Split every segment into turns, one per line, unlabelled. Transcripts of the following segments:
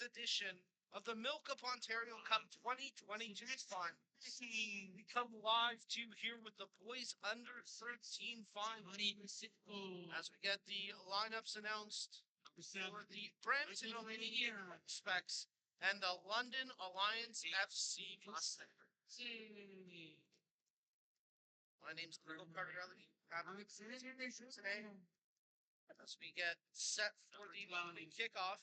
edition of the MilkUP Ontario Cup 2022 final. We come live to here with the boys under 13 final. As we get the lineups announced for the Brampton Specs and the London Alliance FC Mustang. My name's Michael Cardarelli. Today, as we get set for the kickoff,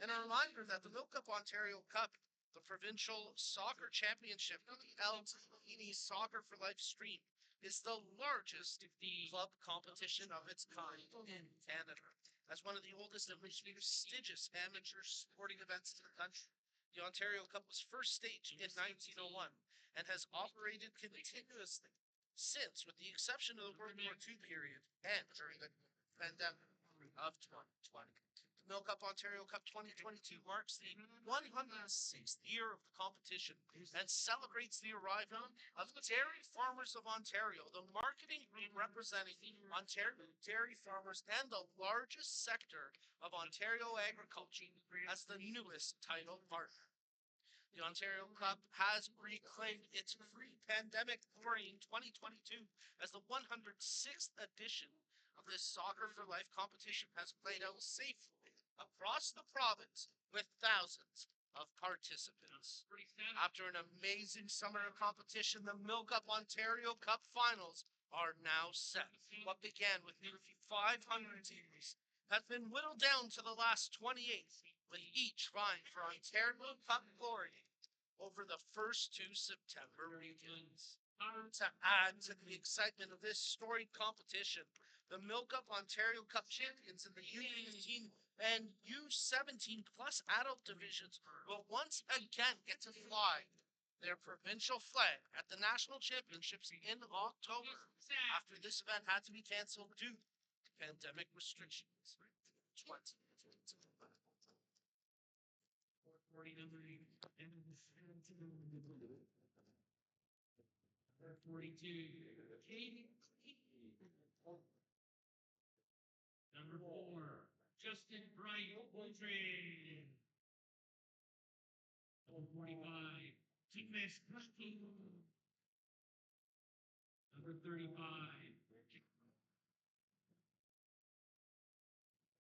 and a reminder that the MilkUP Ontario Cup, the provincial soccer championship, the LTE Soccer for Life stream, is the largest club competition of its kind in Canada. As one of the oldest and most prestigious amateur sporting events in the country, the Ontario Cup was first staged in 1901 and has operated continuously since, with the exception of the World War II period and during the pandemic of 2020. The MilkUP Ontario Cup 2022 marks the 106th year of the competition and celebrates the arrival of Dairy Farmers of Ontario, the marketing group representing Ontario dairy farmers and the largest sector of Ontario agriculture as the newest title partner. The Ontario Cup has reclaimed its pre-pandemic glory in 2022 as the 106th edition of this Soccer for Life competition has played out safely across the province with thousands of participants. After an amazing summer of competition, the MilkUP Ontario Cup finals are now set. What began with nearly 500 teams has been whittled down to the last 28, with each vying for Ontario Cup glory over the first two September weekends. To add to the excitement of this storied competition, the MilkUP Ontario Cup champions in the U13 and U17 plus adult divisions will once again get to fly their provincial flag at the national championships in October after this event had to be canceled due to pandemic restrictions.
42. Number 4, Justin Bright Woodring. Number 45, Timas Kushki. Number 35,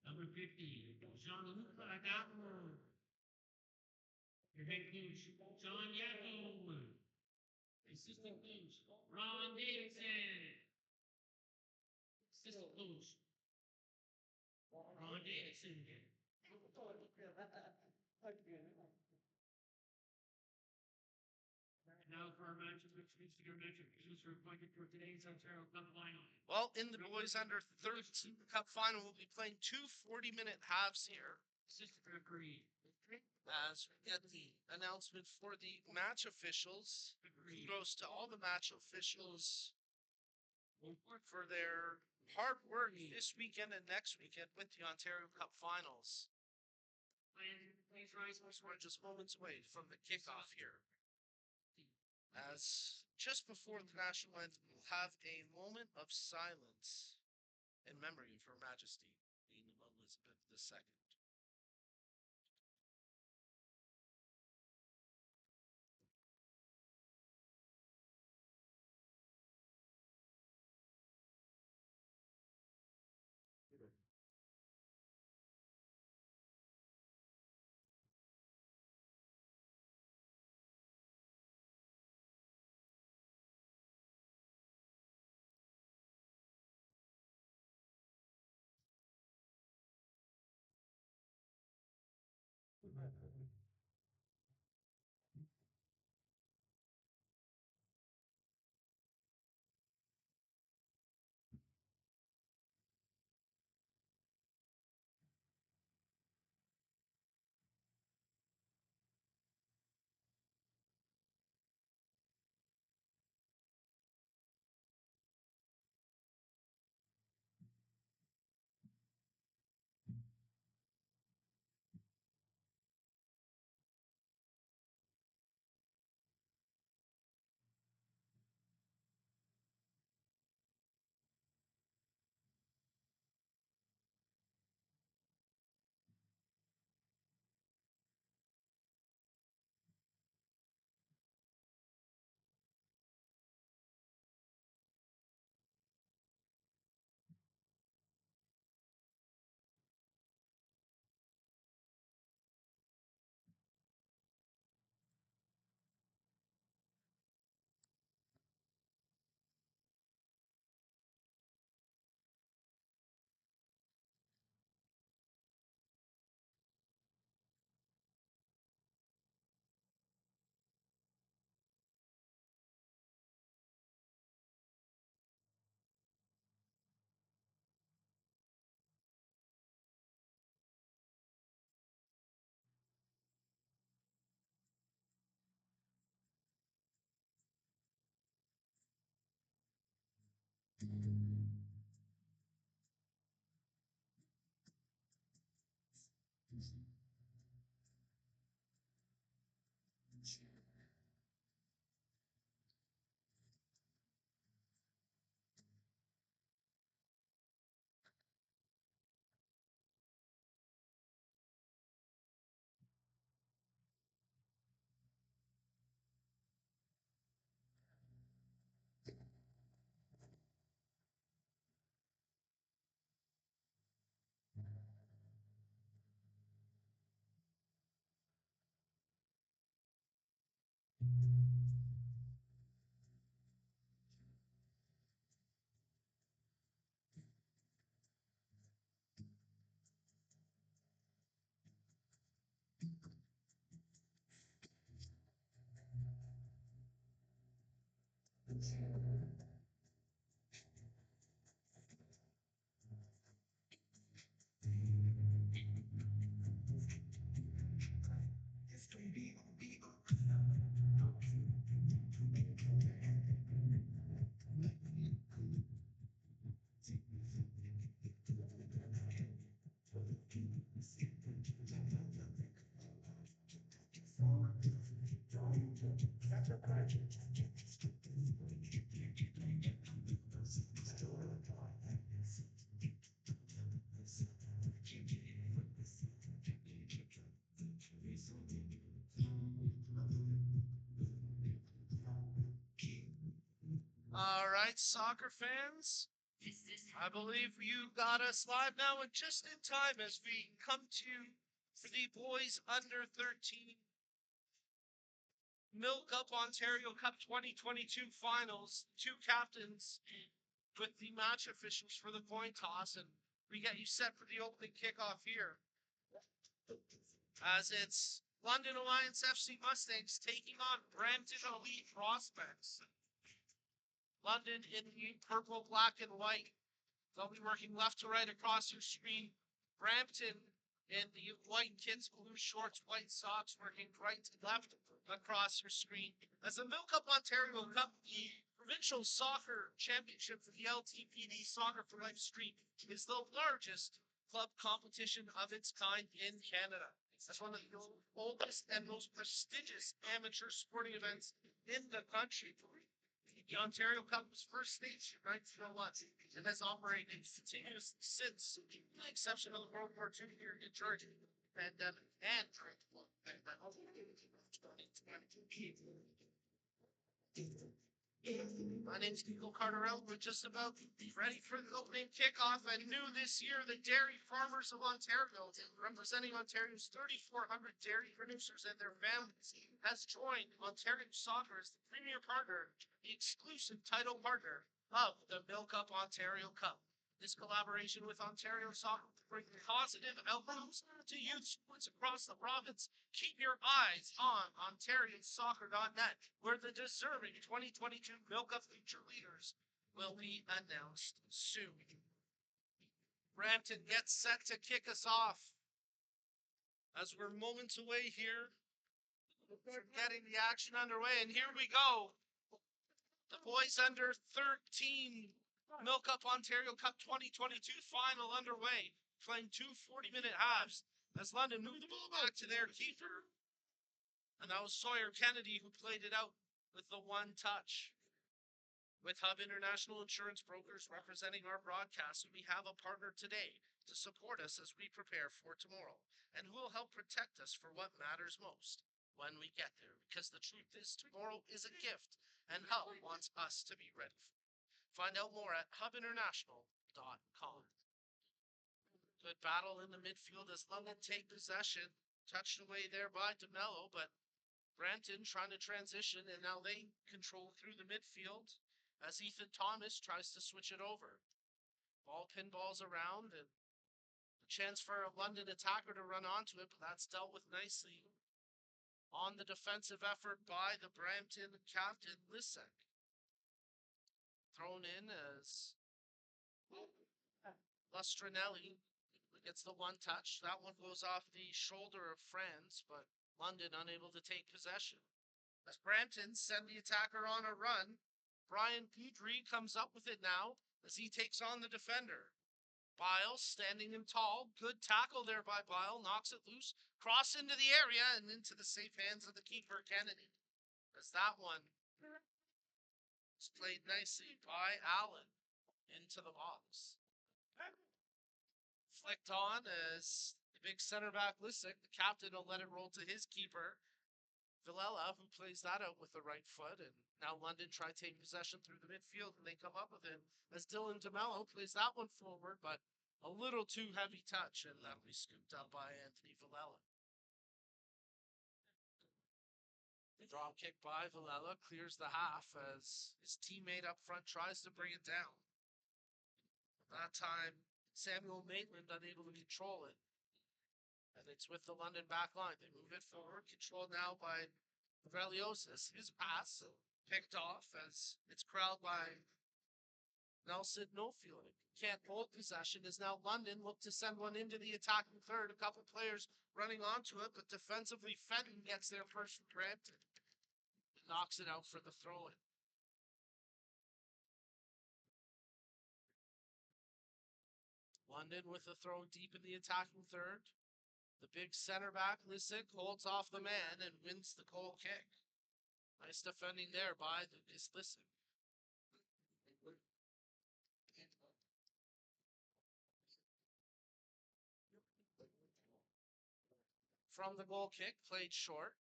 number 50, Jean-Luc Adamo. Your head coach, John Yacko. Assistant coach, Ron Davidson. Assistant coach, Ron Davidson. Now for our match, which means to go match of producer appointed for today's Ontario Cup final.
Well, in the boys under 13 Cup final, we'll be playing two 40-minute halves here.
Assistant referee.
As we get the announcement for the match officials, kudos to all the match officials for their hard work this weekend and next weekend with the Ontario Cup finals.
Please rise.
We're just moments away from the kickoff here. As just before the national anthem, we'll have a moment of silence in memory of Her Majesty, Queen Elizabeth II. All right, soccer fans. I believe you got us live now and just in time as we come to for the boys under 13 MilkUP Ontario Cup 2022 finals. Two captains with the match officials for the coin toss, and we get you set for the opening kickoff here. As it's London Alliance FC Mustangs taking on Brampton Elite Prospects. London in the purple, black, and white. They'll be working left to right across your screen. Brampton in the white kits, blue shorts, white socks, working right to left across your screen. As the MilkUP Ontario Cup, the provincial soccer championship for the LTPD Soccer for Life Street, is the largest club competition of its kind in Canada. That's one of the oldest and most prestigious amateur sporting events in the country. The Ontario Cup was first staged in 1901 and has operated continuously since, with the exception of the World War II period during the pandemic and during the pandemic. My name's Nico Carterell. We're just about ready for the opening kickoff. And new this year, the Dairy Farmers of Ontario, representing Ontario's 3,400 dairy producers and their families, has joined Ontario Soccer as the premier partner, the exclusive title partner of the MilkUP Ontario Cup. This collaboration with Ontario Soccer will bring positive outcomes to youth sports across the province. Keep your eyes on OntarioSoccer.net, where the deserving 2022 MilkUP future leaders will be announced soon. Brampton gets set to kick us off. As we're moments away here, getting the action underway, and here we go. The boys under 13 MilkUP Ontario Cup 2022 final underway, playing two 40-minute halves as London moved the ball back to their keeper. And that was Sawyer Kennedy who played it out with the one touch. With Hub International Insurance Brokers representing our broadcast, we have a partner today to support us as we prepare for tomorrow, and who will help protect us for what matters most when we get there. Because the truth is, tomorrow is a gift, and Hub wants us to be ready for it. Find out more at hubinternational.com. Good battle in the midfield as London take possession. Touched away there by DeMello, but Brampton trying to transition, and now they control through the midfield as Ethan Thomas tries to switch it over. Ball pinballs around, and a chance for a London attacker to run onto it, but that's dealt with nicely on the defensive effort by the Brampton captain, Lisek. Thrown in as Lustrinelli gets the one touch. That one goes off the shoulder of Franz, but London unable to take possession. As Brampton send the attacker on a run, Brian Petrie comes up with it now. as he takes on the defender. Biles standing him tall. Good tackle there by Bile. Knocks it loose. Cross into the area and into the safe hands of the keeper, Kennedy. As that one was played nicely by Allen into the box. Flicked on as the big center back Lissick, the captain, will let it roll to his keeper, Villela, who plays that out with the right foot. And now London try to take possession through the midfield, and they come up with it as Dylan DeMello plays that one forward, but a little too heavy touch, and that'll be scooped up by Anthony Villela. The drop kick by Villela clears the half as his teammate up front tries to bring it down. That time, Samuel Maitland unable to control it. And it's with the London back line. They move it forward, controlled now by Veliosis. His pass picked off as it's corralled by Nelson Nofielding. Can't hold possession as now London look to send one into the attacking third. A couple players running onto it, but defensively Fenton gets there first for Brampton. Knocks it out for the throw-in. London with the throw deep in the attacking third. The big center back, Lissick, holds off the man and wins the goal kick. Nice defending there by Lucas Lissick. From the goal kick, played short.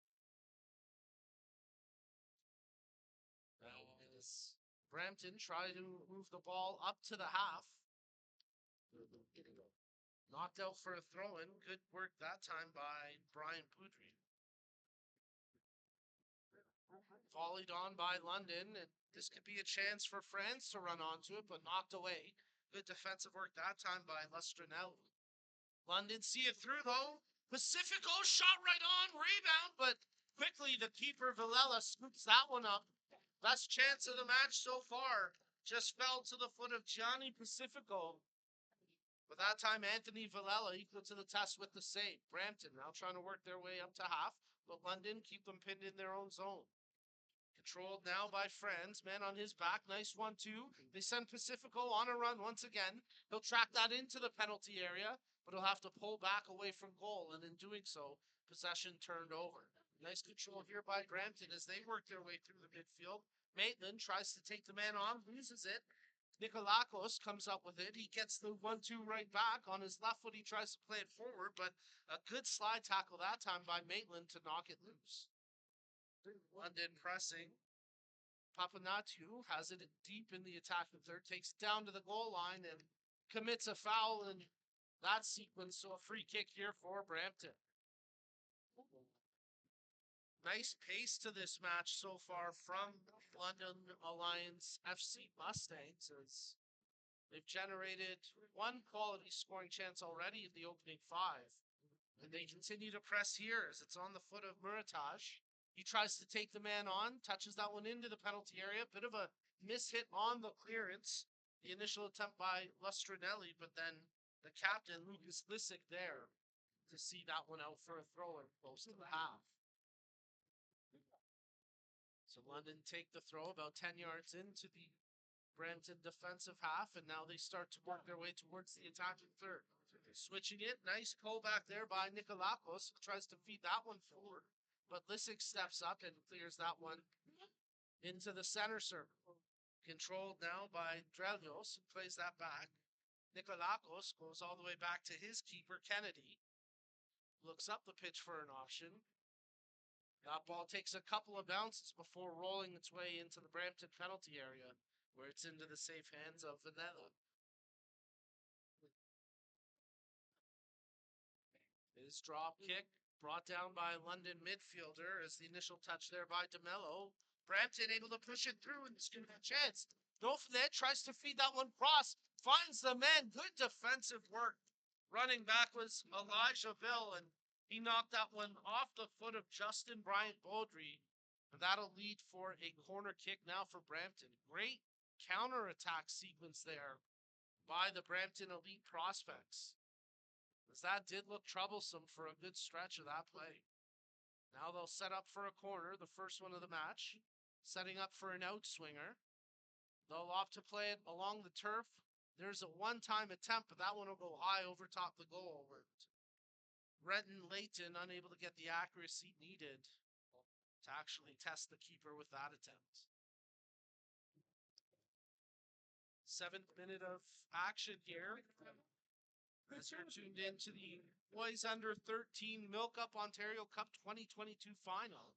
As Brampton tried to move the ball up to the half. Knocked out for a throw-in. Good work that time by Brian Boudry. Volleyed on by London, and this could be a chance for France to run onto it, but knocked away. Good defensive work that time by Lestranelli. London see it through, though. Pacifico shot right on, rebound, but quickly the keeper, Villela, scoops that one up. Best chance of the match so far. Just fell to the foot of Gianni Pacifico. But that time, Anthony Villela equal to the test with the save. Brampton now trying to work their way up to half, but London keep them pinned in their own zone. Controlled now by Franz, man on his back, nice 1-2. They send Pacifico on a run once again. He'll track that into the penalty area, but he'll have to pull back away from goal, and in doing so, possession turned over. Nice control here by Brampton as they work their way through the midfield. Maitland tries to take the man on, loses it. Nikolakos comes up with it. He gets the 1-2 right back. On his left foot, he tries to play it forward, but a good slide tackle that time by Maitland to knock it loose. London pressing. Papanatu has it deep in the attacking third, takes it down to the goal line and commits a foul in that sequence. So a free kick here for Brampton. Nice pace to this match so far from London Alliance FC Mustangs as they've generated one quality scoring chance already in the opening 5. And they continue to press here as it's on the foot of Muritage. He tries to take the man on, touches that one into the penalty area. Bit of a mishit on the clearance. The initial attempt by Lustranelli, but then the captain, Lucas Lissick, there to see that one out for a throw-in close to the half. So London take the throw about 10 yards into the Brampton defensive half, and now they start to work their way towards the attacking third. Switching it, nice pull back there by Nikolakos, tries to feed that one forward, but Lissick steps up and clears that one into the center circle. Controlled now by Drelios, who plays that back. Nikolakos goes all the way back to his keeper, Kennedy. Looks up the pitch for an option. That ball takes a couple of bounces before rolling its way into the Brampton penalty area, where it's into the safe hands of Vanilla. His drop kick brought down by London midfielder as the initial touch there by DeMello. Brampton able to push it through and it's going to be a chance. Dauphinet tries to feed that one cross, finds the man. Good defensive work. Running back was Elijah Bill, and he knocked that one off the foot of Justin Bryant Baudry. And that'll lead for a corner kick now for Brampton. Great counter-attack sequence there by the Brampton elite prospects. As that did look troublesome for a good stretch of that play. Now they'll set up for a corner, the first one of the match. Setting up for an outswinger. They'll opt to play it along the turf. There's a one-time attempt, but that one will go high over top the goal. Renton Layton unable to get the accuracy needed to actually test the keeper with that attempt. 7th minute of action here. As you're tuned in to the Boys Under 13 MilkUP Ontario Cup 2022 final.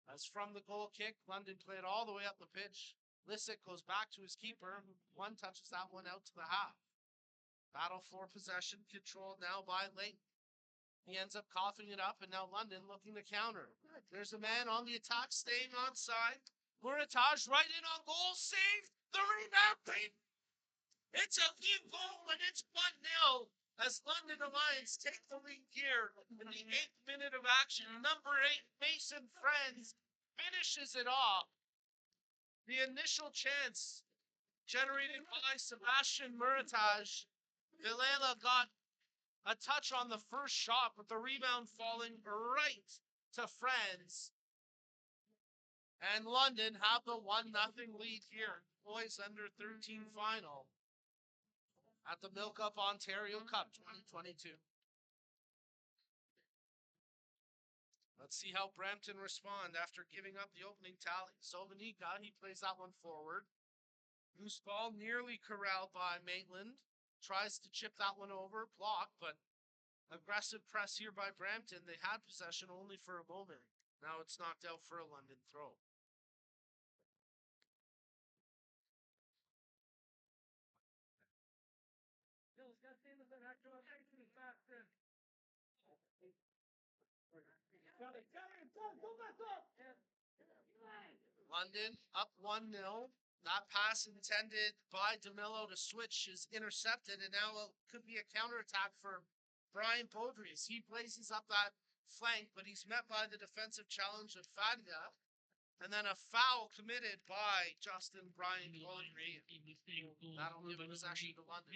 As from the goal kick, London played all the way up the pitch. Lissick goes back to his keeper. One touches that one out to the half. Battle for possession, controlled now by Layton. He ends up coughing it up, and now London looking to counter. There's a man on the attack, staying onside. Muritage right in on goal, save the rebound. It's a good goal, and it's 1-0 as London Alliance take the lead here in the 8th minute of action. Number 8, Mason Friends, finishes it off. The initial chance generated by Sebastian Muritage. Vilela got a touch on the first shot, with the rebound falling right to Friends. And London have the 1-0 lead here. Boys Under 13 final at the MilkUP Ontario Cup 2022. Let's see how Brampton respond after giving up the opening tally. Solvenica, he plays that one forward. Loose ball nearly corralled by Maitland. Tries to chip that one over, blocked, but aggressive press here by Brampton. They had possession only for a moment. Now it's knocked out for a London throw. London up 1-0. That pass intended by DeMillo to switch is intercepted, and now it could be a counterattack for Brian Baudry. He blazes up that flank, but he's met by the defensive challenge of Fadia. And then a foul committed by Justin Brian Baudry. That'll give possession to London.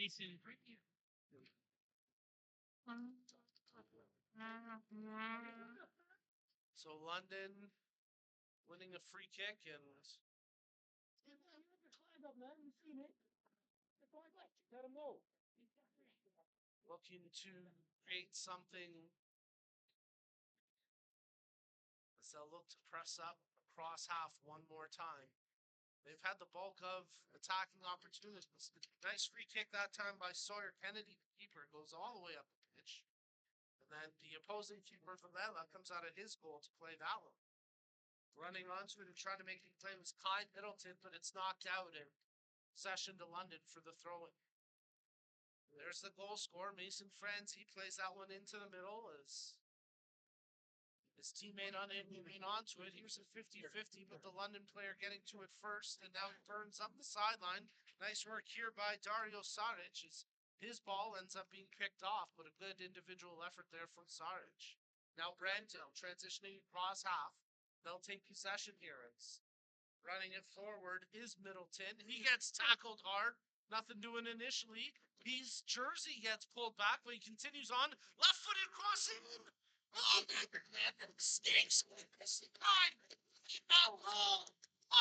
So London winning a free kick and looking to create something as they'll look to press up across half one more time. They've had the bulk of attacking opportunities. Nice free kick that time by Sawyer Kennedy. The keeper goes all the way up the pitch. And then the opposing keeper from Vela comes out of his goal to play that one. Running onto it and trying to make the play was Kai Middleton, but it's knocked out and possession to London for the throw-in. There's the goal scorer, Mason Friends. He plays that one into the middle as his teammate unable to lean onto it. Here's a 50-50, but the London player getting to it first, and now he burns up the sideline. Nice work here by Dario Saric as his ball ends up being picked off, but a good individual effort there from Saric. Now Brampton transitioning across half. They'll take possession here. It's running it forward is Middleton. He gets tackled hard. Nothing doing initially. His jersey gets pulled back, but he continues on. Left-footed crossing. Oh, stinks. What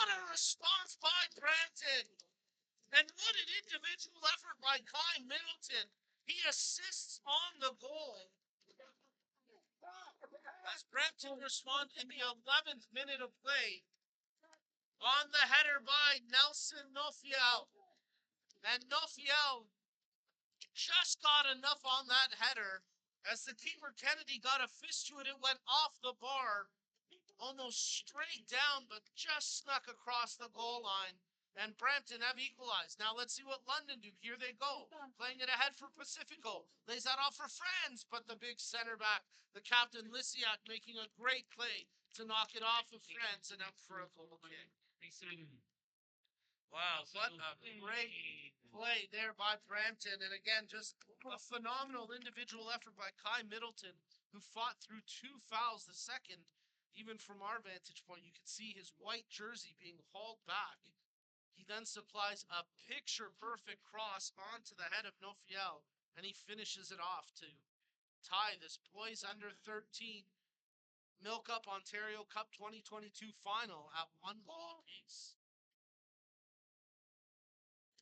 a response by Brampton. And what an individual effort by Kai Middleton. He assists on the goal. As Brampton respond in the 11th minute of play on the header by Nelson Nofiel. And Nofiel just got enough on that header as the keeper Kennedy got a fist to it. It went off the bar, almost straight down, but just snuck across the goal line. And Brampton have equalized. Now let's see what London do. Here they go. Playing it ahead for Pacifico. Lays that off for Friends, but the big center back, the captain Lysiak, making a great play to knock it off of Friends and up for a goal kick. Wow, what a great play there by Brampton. And again, just a phenomenal individual effort by Kai Middleton, who fought through 2 fouls. The second, even from our vantage point, you could see his white jersey being hauled back. He then supplies a picture-perfect cross onto the head of Nofiel, and he finishes it off to tie this Boys Under 13 MilkUP Ontario Cup 2022 final at 1 goal apiece.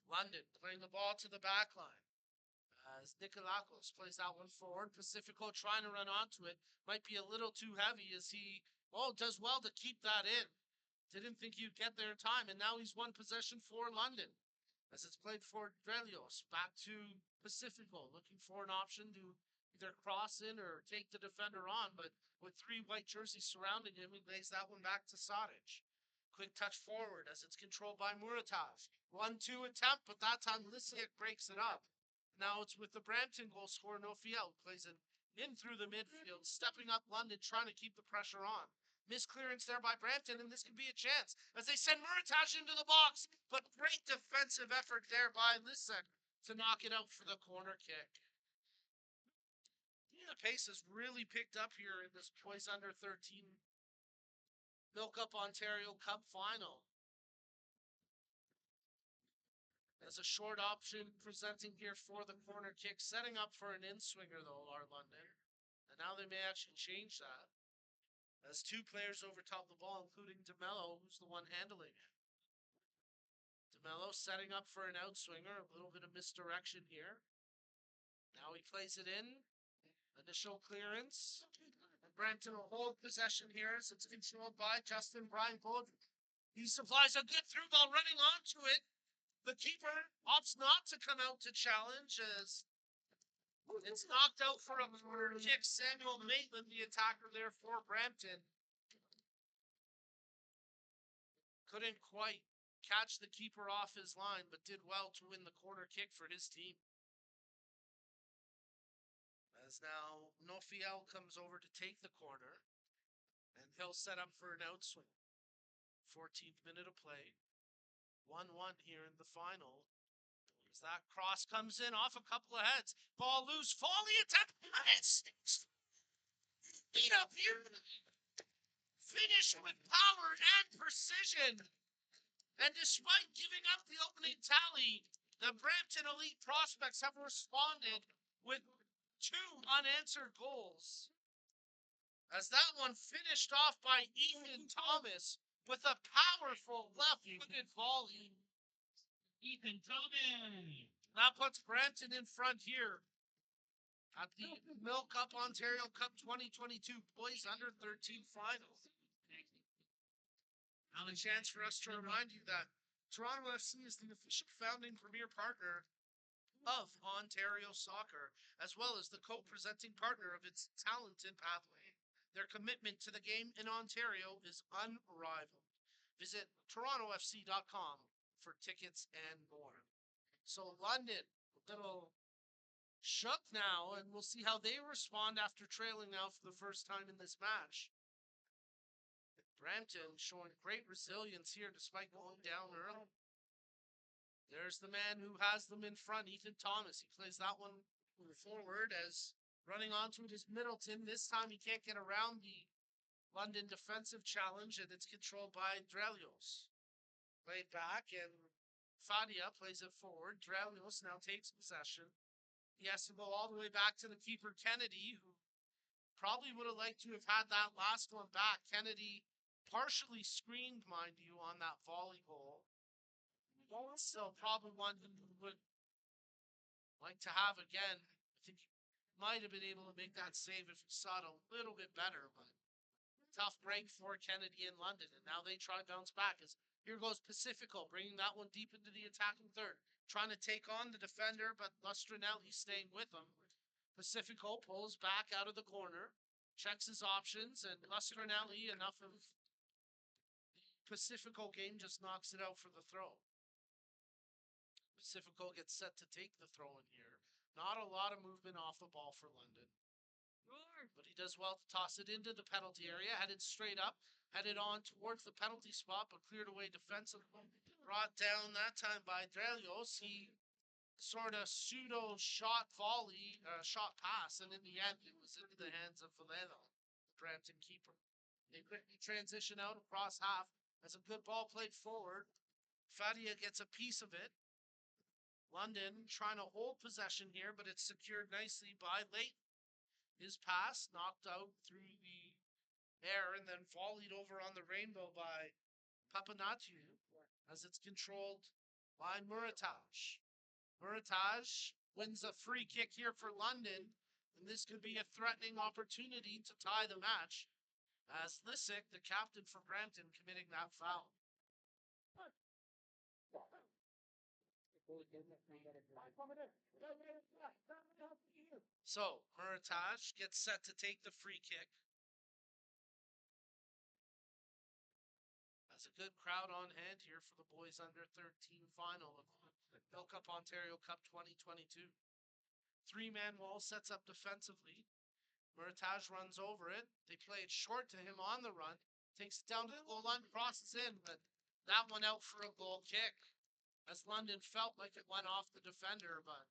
London playing the ball to the back line. As Nikolakos plays that one forward. Pacifico trying to run onto it. Might be a little too heavy as he, does well to keep that in. Didn't think he'd get there in time, and now he's won possession for London. As it's played for Drelios. Back to Pacifico, looking for an option to either cross in or take the defender on, but with 3 white jerseys surrounding him, he lays that one back to Sadic. Quick touch forward as it's controlled by Muratov. 1-2 attempt, but that time Lisiak breaks it up. Now it's with the Brampton goal scorer, Nofiel, plays it in through the midfield, stepping up London, trying to keep the pressure on. Misclearance there by Brampton, and this could be a chance as they send Muratov into the box, but great defensive effort there by Lisiak to knock it out for the corner kick. The pace has really picked up here in this Boys Under 13 MilkUP Ontario Cup final. As a short option presenting here for the corner kick, setting up for an in-swinger though, our London. And now they may actually change that. As 2 players overtop the ball, including DeMello, who's the one handling it. DeMello setting up for an outswinger, a little bit of misdirection here. Now he plays it in. Initial clearance. And Brampton will hold possession here as it's controlled by Justin Brian Goldrick. He supplies a good through ball running onto it. The keeper opts not to come out to challenge as it's knocked out for a corner kick. Samuel Maitland, the attacker there for Brampton. Couldn't quite catch the keeper off his line, but did well to win the corner kick for his team. As now Nofiel comes over to take the corner, and he'll set up for an outswing. 14th minute of play. 1-1 here in the final. As that cross comes in off a couple of heads. Ball loose, volley attempt, and it's beat up here. Finish with power and precision. And despite giving up the opening tally, the Brampton Elite prospects have responded with 2 unanswered goals. As that one finished off by Ethan Thomas with a powerful left-footed volley.
Ethan Thomas.
That puts Brampton in front here at the MilkUP Ontario Cup 2022 Boys Under 13 Finals. Now a chance for us to remind you that Toronto FC is the official founding premier partner of Ontario Soccer, as well as the co-presenting partner of its talented pathway. Their commitment to the game in Ontario is unrivaled. Visit torontofc.com for tickets and more. So London, a little shook now, and we'll see how they respond after trailing now for the first time in this match. Brampton showing great resilience here despite going down early. There's the man who has them in front, Ethan Thomas. He plays that one forward as running onto it is Middleton. This time he can't get around the London defensive challenge, and it's controlled by Drelios. Played back, and Fadia plays it forward. Drelios now takes possession. He has to go all the way back to the keeper, Kennedy, who probably would have liked to have had that last one back. Kennedy partially screened, mind you, on that volley goal. So probably one who would like to have again. I think he might have been able to make that save if he saw it a little bit better, but tough break for Kennedy in London. And now they try to bounce back as here goes Pacifico, bringing that one deep into the attacking third. Trying to take on the defender, but Lustrinelli staying with him. Pacifico pulls back out of the corner, checks his options, and Lustrinelli, enough of the Pacifico game, just knocks it out for the throw. Pacifico gets set to take the throw in here. Not a lot of movement off the ball for London. But he does well to toss it into the penalty area, headed straight up, headed on towards the penalty spot, but cleared away defensively. Brought down that time by Drelios. He sort of pseudo shot pass, and in the end it was into the hands of Valeno, the Brampton keeper. They quickly transition out across half as a good ball played forward. Fadia gets a piece of it. London trying to hold possession here, but it's secured nicely by Leighton. His pass knocked out through the air and then volleyed over on the rainbow by Papanatiu as it's controlled by Murataj. Murataj wins a free kick here for London, and this could be a threatening opportunity to tie the match, as Lissick, the captain for Brampton, committing that foul. So, Murataj gets set to take the free kick. Has a good crowd on hand here for the boys under 13 final of the MilkUP Ontario Cup 2022. Three-man wall sets up defensively. Murataj runs over it. They play it short to him on the run. Takes it down to the goal line, crosses in, but that one out for a goal kick. As London felt like it went off the defender, but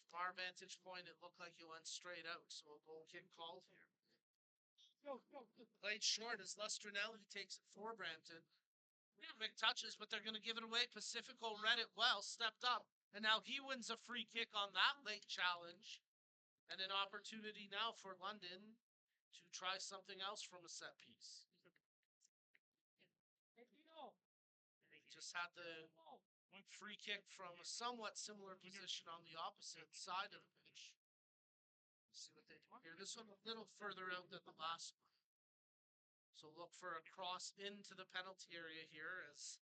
from our vantage point, it looked like it went straight out. So a goal kick called here. Played short as Lestrinelli takes it for Brampton. Quick touches, but they're going to give it away. Pacifico read it well, stepped up, and now he wins a free kick on that late challenge. And an opportunity now for London to try something else from a set piece. Just had the free kick from a somewhat similar position on the opposite side of the pitch. See what they do here. This one a little further out than the last one. So look for a cross into the penalty area here as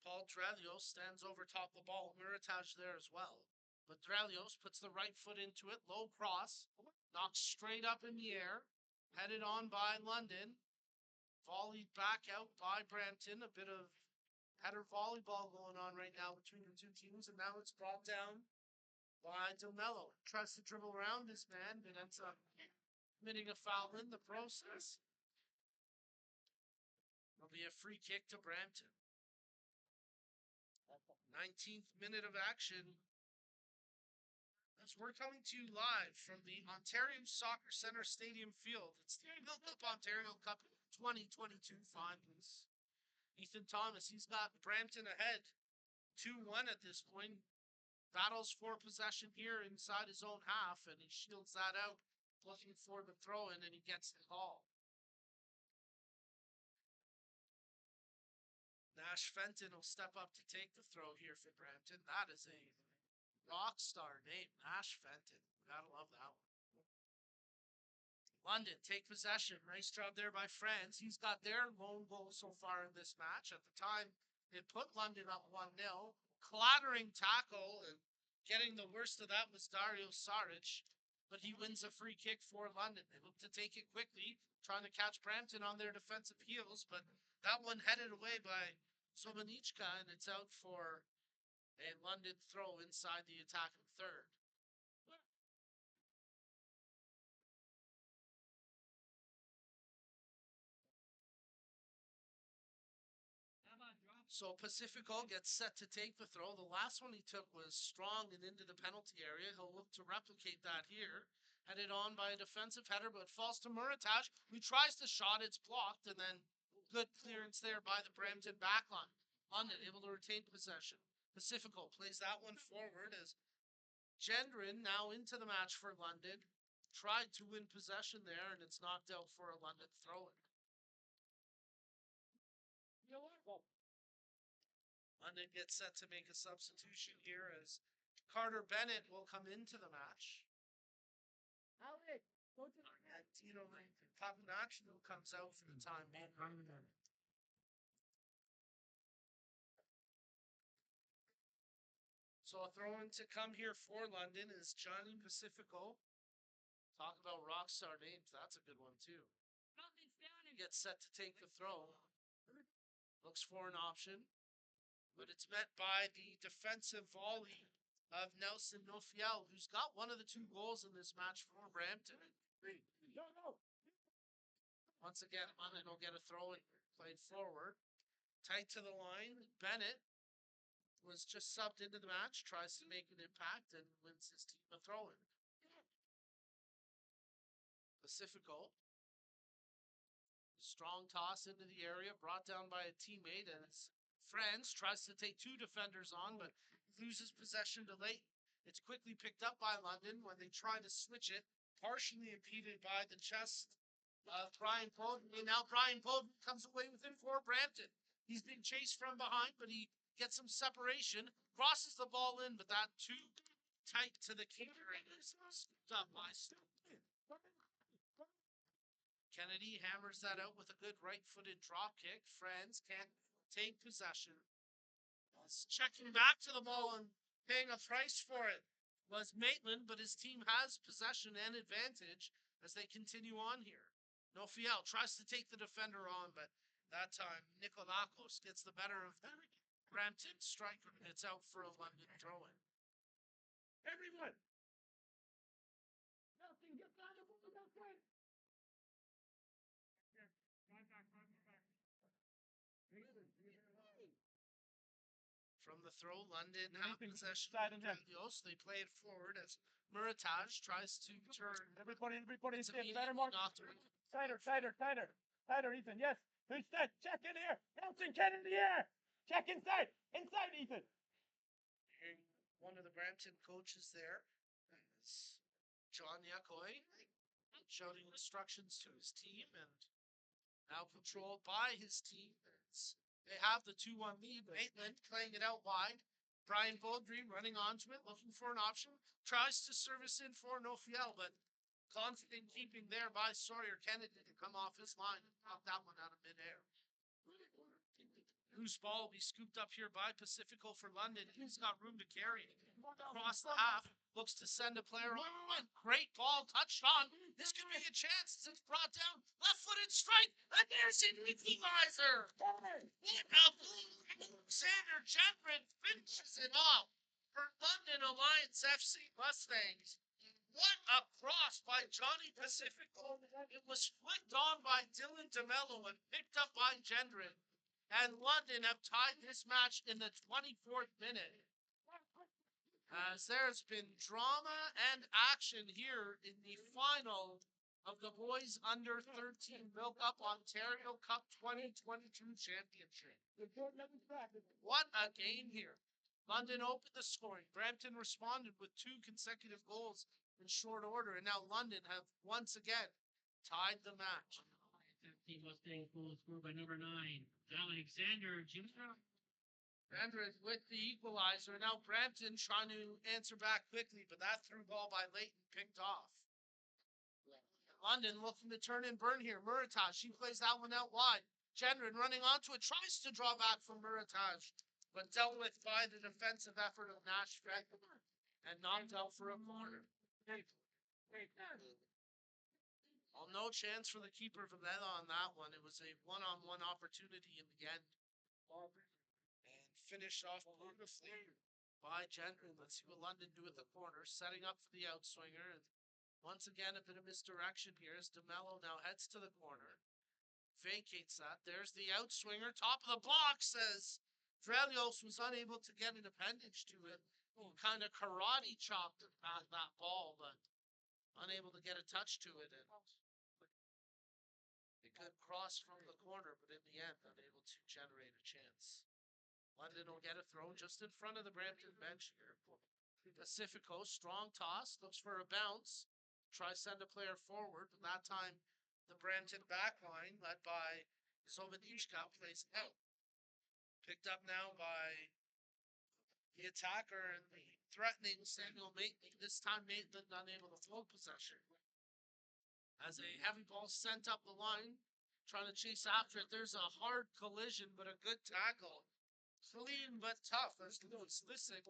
Paul Drelios stands over top the ball. Murataj there as well. But Drelios puts the right foot into it. Low cross. Knocks straight up in the air. Headed on by London. Volleyed back out by Brampton. A bit of header volleyball going on right now between the two teams. And now it's brought down by DeMello. Tries to dribble around this man, but ends up committing a foul in the process. It'll be a free kick to Brampton. 19th minute of action. As we're coming to you live from the Ontario Soccer Centre Stadium Field. It's the MilkUP Ontario Cup 2022 finals. Ethan Thomas, he's got Brampton ahead 2-1 at this point. Battles for possession here inside his own half, and he shields that out, looking for the throw in, and he gets the call. Nash Fenton will step up to take the throw here for Brampton. That is a rock star name, Nash Fenton. Gotta love that one. London take possession. Nice job there by France. He's got their lone goal so far in this match. At the time, it put London up 1-0. Clattering tackle, and getting the worst of that was Dario Saric. But he wins a free kick for London. They look to take it quickly, trying to catch Brampton on their defensive heels, but that one headed away by Sobanichka, and it's out for a London throw inside the attacking third. So Pacifico gets set to take the throw. The last one he took was strong and into the penalty area. He'll look to replicate that here. Headed on by a defensive header, but falls to Murataj, who tries to shot. It's blocked, and then good clearance there by the Brampton backline. London able to retain possession. Pacifico plays that one forward as Gendron now into the match for London. Tried to win possession there, and it's knocked out for a London throw-in. London gets set to make a substitution here as Carter Bennett will come into the match. Tino Papanaccio comes out for the time being. So a throw-in to come here for London is Johnny Pacifico. Talk about rock star names. That's a good one too. Gets set to take the throw. Looks for an option, but it's met by the defensive volley of Nelson Nofiel, who's got one of the two goals in this match for Brampton. Once again, London will get a throw and played forward. Tight to the line. Bennett was just subbed into the match, tries to make an impact, and wins his team a throw-in. Pacifico. Strong toss into the area, brought down by a teammate, and his friends tries to take two defenders on, but loses possession to late. It's quickly picked up by London when they try to switch it, partially impeded by the chest of Brian Poden. And now Brian Poden comes away with it for Brampton. He's being chased from behind, but he gets some separation, crosses the ball in, but that too tight to the keeper and is scooped up by Kennedy hammers that out with a good right-footed drop kick. Friends can't take possession. Checking back to the ball and paying a price for it was Maitland, but his team has possession and advantage as they continue on here. Nofiel tries to take the defender on, but that time Nikolakos gets the better of Brampton striker. It's out for a London throw-in.
Everyone! Nothing, get down the ball, nothing!
From the throw, London have possession of Dragos. They play it forward as Murataj tries to turn.
Everybody,
It's
stay better, Mark. Tighter, Ethan, yes. Who's set? Check in here. Nelson, get in the air. Check inside, Ethan.
One of the Brampton coaches there is John Yakoy, shouting instructions to his team, and now controlled by his team. They have the 2-1 lead. Maitland playing it out wide. Brian Baldry running onto it, looking for an option. Tries to service in for Nofiel, but confident keeping there by Sawyer Kennedy to come off his line and pop that one out of midair. Loose ball will be scooped up here by Pacifico for London. He's got room to carry it. Across the half, looks to send a player on. Great ball touched on. This could be a chance as it's brought down. Left-footed strike. And there's an equalizer. Alexander Chandran finishes it off for London Alliance FC Mustangs. What a cross by Johnny Pacifico. It was flicked on by Dylan DeMello and picked up by Gendron. And London have tied this match in the 24th minute. As there's been drama and action here in the final of the boys under 13 MilkUP Ontario Cup 2022 championship. What a game here. London opened the scoring. Brampton responded with 2 consecutive goals in short order, and now London have once again tied the match.
FC Mustang goal scored by number 9, Alexander Jr.
Andres with the equalizer. Now Brampton trying to answer back quickly, but that through ball by Leighton picked off. London looking to turn and burn here. Murataj, she plays that one out wide. Gendron running onto it, tries to draw back from Murataj, but dealt with by the defensive effort of Nashville and knocked out for a corner. Well, no chance for the keeper for that on that one. It was a one-on-one opportunity in the end. And finished off beautifully by Gendron. Let's see what London do at the corner. Setting up for the outswinger. And once again, a bit of misdirection here as DeMello now heads to the corner. Vacates that. There's the outswinger. Top of the box as Drelios was unable to get an appendage to it. Kind of karate chopped that ball, but unable to get a touch to it. And a good cross from the corner, but in the end, unable to generate a chance. London will get a throw just in front of the Brampton bench here. Pacifico, strong toss, looks for a bounce. Tries send a player forward, but that time the Brampton backline, led by Sovanichka, plays out. Picked up now by the attacker and the threatening Samuel Maitland. This time Maitland unable to hold possession. As a heavy ball sent up the line, trying to chase after it. There's a hard collision, but a good tackle. Clean but tough as Lewis Lissick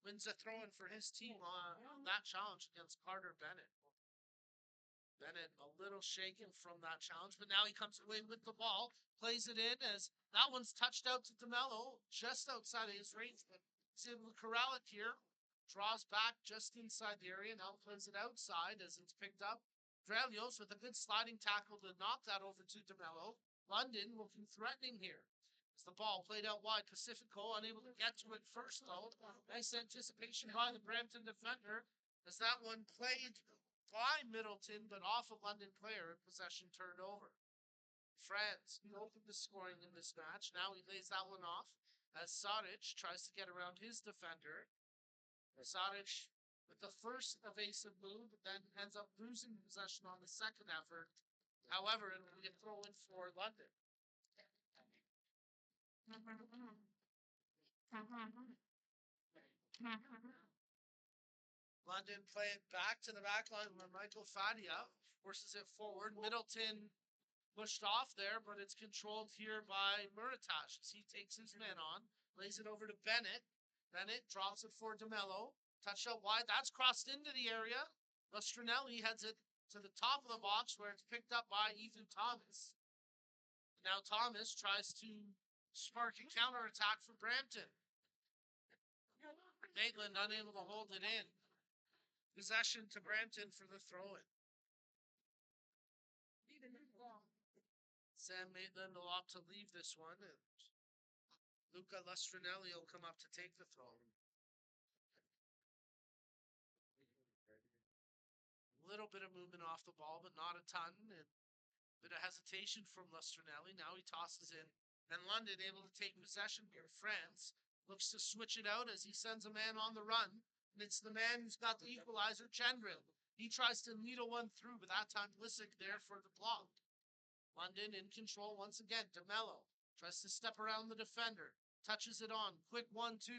wins a throw-in for his team on that challenge against Carter Bennett. Bennett a little shaken from that challenge, but now he comes away with the ball, plays it in as that one's touched out to DeMello, just outside of his range, but he's able to corral it here. Draws back just inside the area, now plays it outside as it's picked up. Drelios with a good sliding tackle to knock that over to DeMello. London looking threatening here. As the ball played out wide, Pacifico unable to get to it first though. Nice anticipation by the Brampton defender as that one played by Middleton, but off a London player, possession turned over. France opened the scoring in this match. Now he lays that one off as Saric tries to get around his defender. Saric with the first evasive move, but then ends up losing possession on the second effort. However, it will be a throw in for London. London play it back to the back line where Michael Fadia forces it forward. Middleton pushed off there, but it's controlled here by Muratash as he takes his man on, lays it over to Bennett. Bennett drops it for DeMello. Touch out wide. That's crossed into the area. Lestrinelli heads it to the top of the box where it's picked up by Ethan Thomas. Now Thomas tries to spark a counterattack for Brampton. Maitland unable to hold it in. Possession to Brampton for the throw-in. Sam Maitland will opt to leave this one, and Luca Lestrinelli will come up to take the throw. A little bit of movement off the ball, but not a ton, and a bit of hesitation from Lestrinelli. Now he tosses in, and London able to take possession here. France looks to switch it out as he sends a man on the run, and it's the man who's got the equalizer, Chandrin. He tries to needle one through, but that time Lissick there for the block. London in control once again. DeMello tries to step around the defender. Touches it on. Quick 1-2.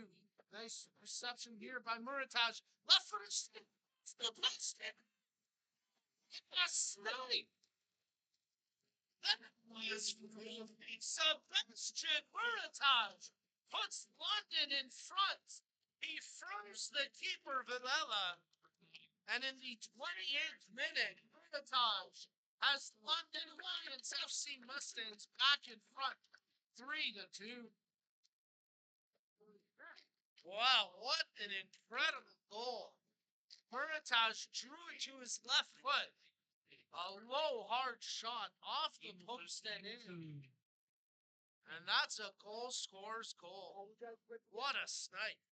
Nice reception here by Muratash. Left footed stick. The stick. Yes, really. That was Sebastian Muratash puts London in front. He froze the keeper Villela. And in the 28th minute, Muratash has London Lions FC Mustangs back in front, 3-2. Wow, what an incredible goal. Muratash drew it to his left foot. A low, hard shot off the post and in. And that's a goal scorer's goal. What a snipe.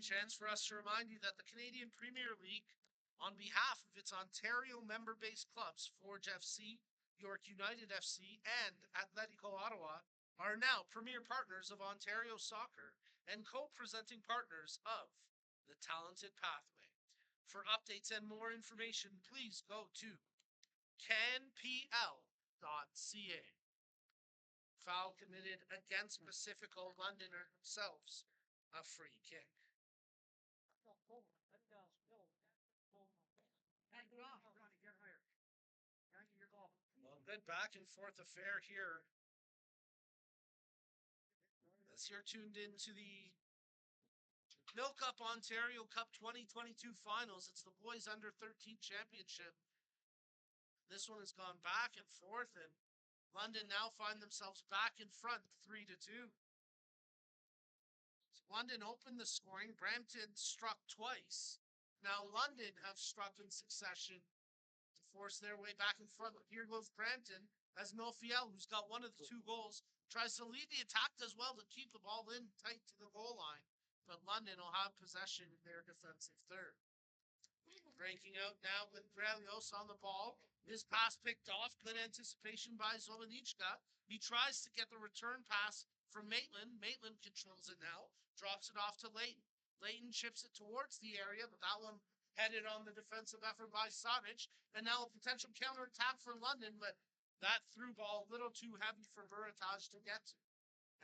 Chance for us to remind you that the Canadian Premier League, on behalf of its Ontario member-based clubs, Forge FC, York United FC, and Analytical Ottawa, are now premier partners of Ontario Soccer and co-presenting partners of the Talented Pathway. For updates and more information, please go to canpl.ca. Foul committed against Pacifico Londoner themselves. A free kick. Well, good back and forth affair here. As you're tuned into the MilkUP Ontario Cup 2022 finals, it's the boys under 13 championship. This one has gone back and forth, and London now find themselves back in front, 3-2. London opened the scoring. Brampton struck twice. Now London have struck in succession to force their way back in front. But here goes Brampton as Nofiel, who's got one of the two goals, tries to lead the attack as well to keep the ball in tight to the goal line. But London will have possession in their defensive third. Breaking out now with Brelios on the ball. His pass picked off. Good anticipation by Zolanichka. He tries to get the return pass from Maitland. Maitland controls it now. Drops it off to Leighton. Leighton chips it towards the area, but that one headed on the defensive effort by Sonic. And now a potential counterattack for London, but that through ball a little too heavy for Muratash to get to.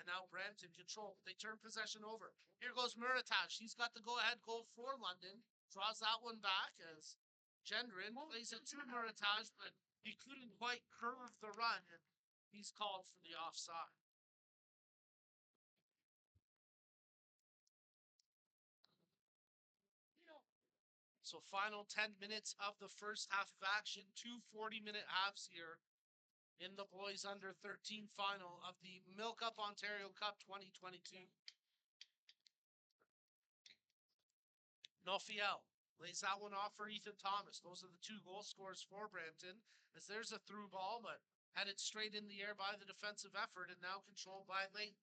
And now Brampton control. They turn possession over. Here goes Muratash. He's got the go-ahead goal for London. Draws that one back as Gendron plays it to Muratash, but he couldn't quite curve the run, and he's called for the offside. So final 10 minutes of the first half of action, 2 40-minute halves here in the boys under 13 final of the MilkUP Ontario Cup 2022. Nofiel lays that one off for Ethan Thomas. Those are the two goal scorers for Brampton, as there's a through ball, but headed straight in the air by the defensive effort and now controlled by Leighton.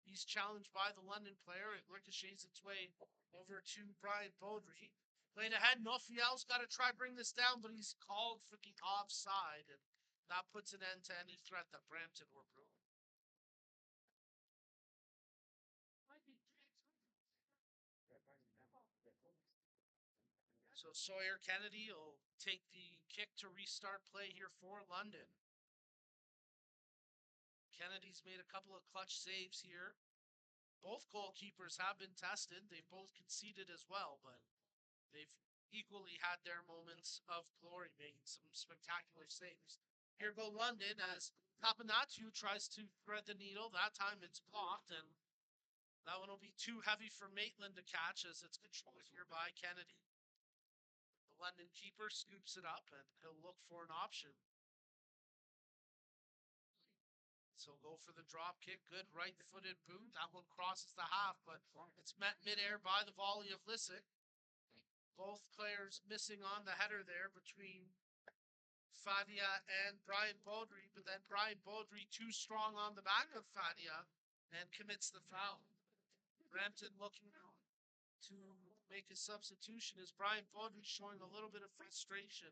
He's challenged by the London player. It ricochets its way over to Brian Beaudry. Played ahead. Nofiel's got to try bring this down, but he's called for the offside, and that puts an end to any threat that Brampton were brewing. So Sawyer Kennedy will take the kick to restart play here for London. Kennedy's made a couple of clutch saves here. Both goalkeepers have been tested. They both conceded as well, but they've equally had their moments of glory, making some spectacular saves. Here go London as Papanatu tries to thread the needle. That time it's blocked, and that one will be too heavy for Maitland to catch as it's controlled here by Kennedy. The London keeper scoops it up, and he'll look for an option. So go for the drop kick. Good right-footed boot. That one crosses the half, but it's met midair by the volley of Lissick. Both players missing on the header there between Fadia and Brian Baudry, but then Brian Baudry too strong on the back of Fadia and commits the foul. Brampton looking to make a substitution as Brian Baudry showing a little bit of frustration,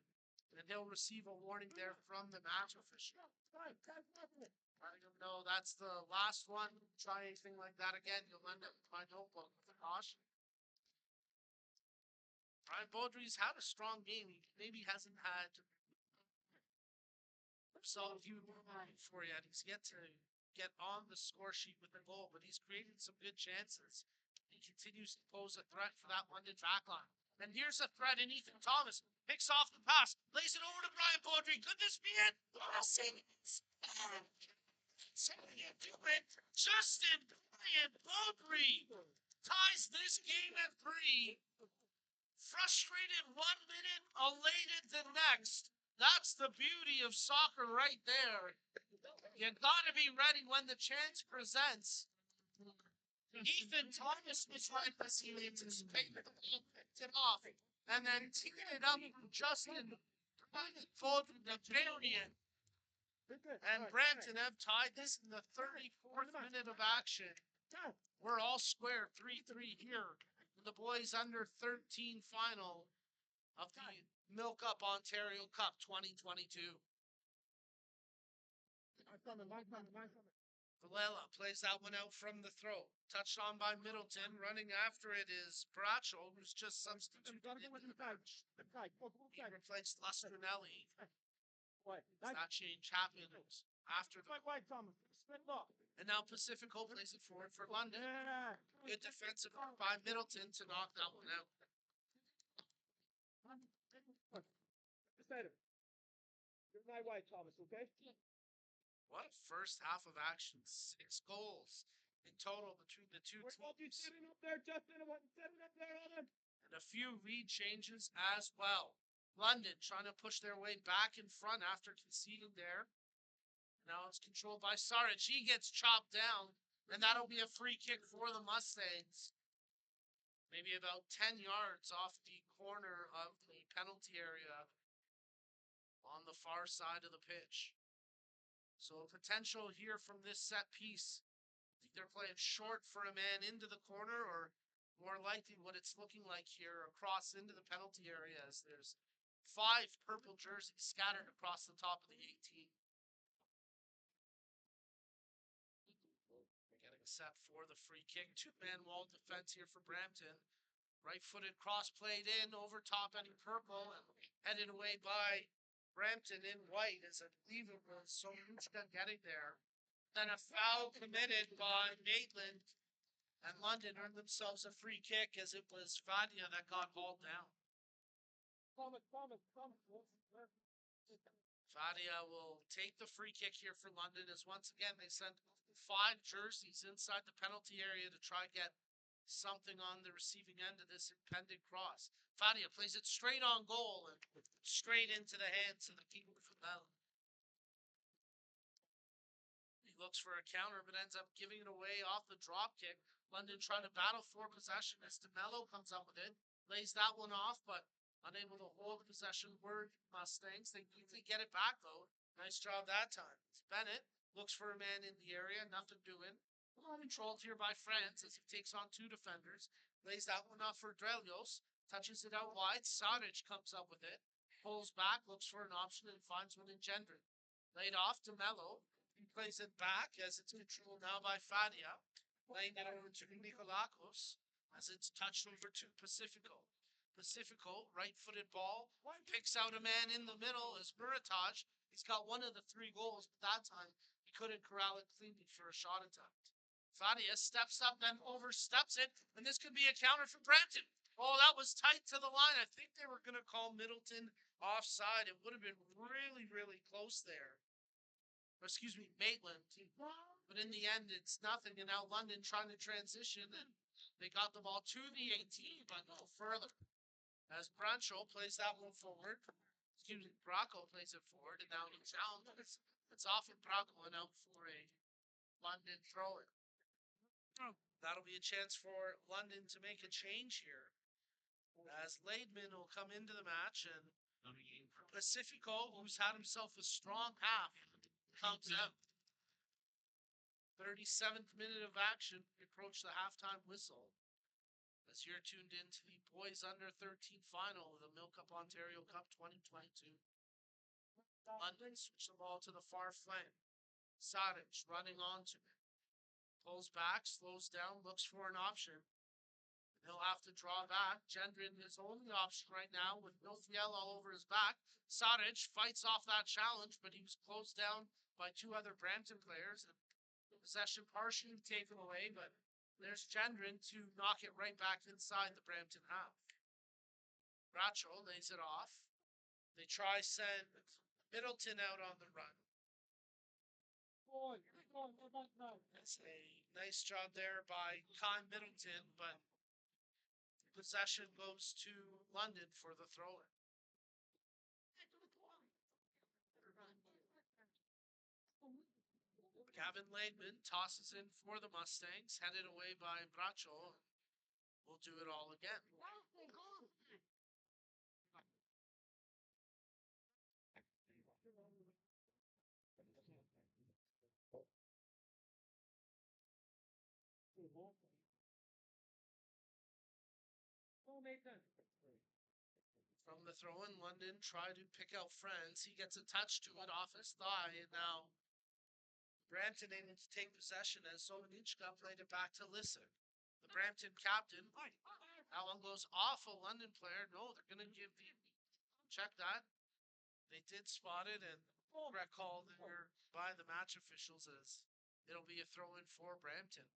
and he'll receive a warning there from the match official. Letting him know that's the last one. Try anything like that again, you'll end up with my notebook with a caution. Brian Baudry's had a strong game. He maybe hasn't had solid view for yet. He's yet to get on the score sheet with a goal, but he's created some good chances. He continues to pose a threat for that London back line. And here's a threat, and Ethan Thomas picks off the pass, lays it over to Brian Baudry. Could this be it? Justin Brian Baudry ties this game at 3. Frustrated 1 minute, elated the next. That's the beauty of soccer right there. You gotta be ready when the chance presents. Ethan Thomas was right as he anticipated. He picked it off and then teed it up from Justin Baudry to bury it. And Brampton have tied this in the 34th minute of action. We're all square 3-3 here in the boys under 13 final of the MilkUP Ontario Cup 2022. Villela plays that one out from the throw. Touched on by Middleton. Running after it is Bracho, who's just substituted into the match. He replaced Lustrinelli. That change happened after the... And now Pacifico plays it forward for London. Good defensive by Middleton to knock that one out. What a first half of action. 6 goals in total between the two teams. And a few lead changes as well. London trying to push their way back in front after conceding there. Now it's controlled by Saric. He gets chopped down, and that'll be a free kick for the Mustangs. Maybe about 10 yards off the corner of the penalty area on the far side of the pitch. So potential here from this set piece. I think they're playing short for a man into the corner, or more likely what it's looking like here across into the penalty area as there's 5 purple jerseys scattered across the top of the 18. Getting set for the free kick. 2-man wall defense here for Brampton. Right-footed cross played in over top any purple and headed away by Brampton in white as I believe it was Somuchka getting there. Then a foul committed by Maitland, and London earned themselves a free kick as it was Fadia that got hauled down. Fadia will take the free kick here for London as once again they sent 5 jerseys inside the penalty area to try to get something on the receiving end of this impending cross. Fadia plays it straight on goal and straight into the hands of the keeper for Bell. He looks for a counter but ends up giving it away off the drop kick. London trying to battle for possession as DeMello comes up with it. Lays that one off, but unable to hold possession were Mustangs. They quickly get it back though. Nice job that time. Bennett looks for a man in the area, nothing doing. Controlled here by France as he takes on 2 defenders. Lays that one off for Drelios. Touches it out wide. Saric comes up with it. Pulls back, looks for an option, and finds one in Gendron. Laid off to Mello. He plays it back as it's controlled now by Fadia. Laying it over to Nikolakos as it's touched over to Pacifico. Pacifico, right-footed ball. Picks out a man in the middle as Murataj. He's got one of the 3 goals, but that time He couldn't corral it cleanly for a shot attempt. Thaddeus steps up, then oversteps it, and this could be a counter for Brampton. Oh, that was tight to the line. I think they were going to call Middleton offside. It would have been really, really close there. Or excuse me, Maitland. But in the end, it's nothing. And now London trying to transition, and they got the ball to the 18, but no further. As Brancho plays that one forward. Excuse me, Bracco plays it forward, and now he's down. It's off of Bracco and out for a London throw-in. That'll be a chance for London to make a change here. As Laidman will come into the match, and Pacifico, who's had himself a strong half, comes out. 37th minute of action, we approach the halftime whistle. As you're tuned in to the Boys Under 13 final of the MilkUP Ontario Cup 2022. London switch the ball to the far flank. Sadic running onto it. Pulls back, slows down, looks for an option. He'll have to draw back. Gendron his only option right now with Milfiel all over his back. Sadic fights off that challenge, but he was closed down by two other Brampton players. And possession partially taken away, but there's Gendron to knock it right back inside the Brampton half. Bracho lays it off. They try send Middleton out on the run. That's a nice job there by Con Middleton, but possession goes to London for the throw-in. Gavin Laidman tosses in for the Mustangs, headed away by Bracho. We'll do it all again. From the throw-in, London try to pick out Friends. He gets a touch to it off his thigh, and now Brampton able to take possession as Solonichka played it back to Lissick. The Brampton captain. That one goes off a London player. No, they're going to give the... Check that. They did spot it, and correct call there by the match officials as it'll be a throw-in for Brampton.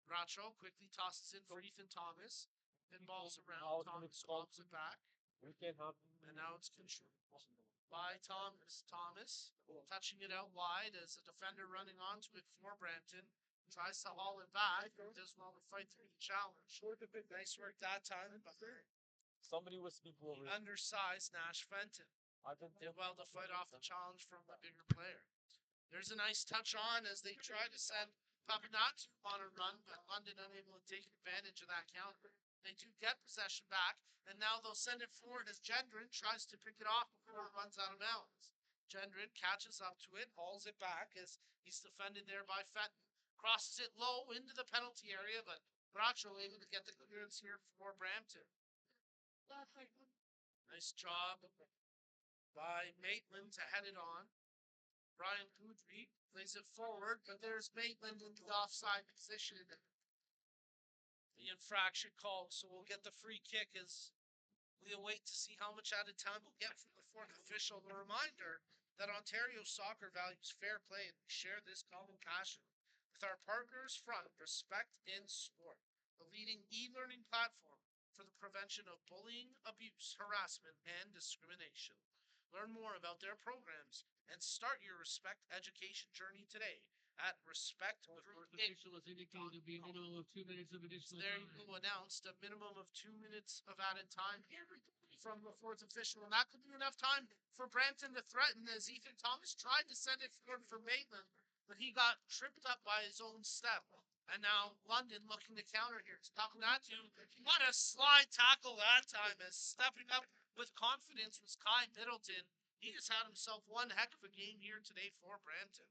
Bracho quickly tosses in for Ethan Thomas. Pinballs around. Thomas swamps it back. And now it's controlled by Thomas. Thomas touching it out wide as a defender running onto it for Brampton. Tries to haul it back. Does well to fight through the challenge. Nice work that time. But
Somebody was speaking over
the undersized Nash Fenton did well to fight off the challenge from the bigger player. There's a nice touch on as they try to send Papanatu on a run, but London unable to take advantage of that counter. They do get possession back, and now they'll send it forward as Gendron tries to pick it off before it runs out of bounds. Gendron catches up to it, hauls it back as he's defended there by Fenton. Crosses it low into the penalty area, but Bracho able to get the clearance here for Brampton. Nice job by Maitland to head it on. Brian Goodry plays it forward, but there's Maitland in the offside position. The infraction called, so we'll get the free kick as we await to see how much added time we'll get from the fourth official. A reminder that Ontario Soccer values fair play, and we share this common passion with our partners from Respect in Sport, the leading e-learning platform for the prevention of bullying, abuse, harassment, and discrimination. Learn more about their programs and start your Respect education journey today at Respect Group Inc.
Official has indicated to be a minimum of 2 minutes of additional
There
time.
you go, announced a minimum of 2 minutes of added time from the fourth official, and that could be enough time for Brampton to threaten as Ethan Thomas tried to send it forward for Maitland, but he got tripped up by his own step. And now London looking to counter here. It's Papanatu. What a slide tackle that time as stepping up with confidence was Kai Middleton. He just had himself one heck of a game here today for Brampton.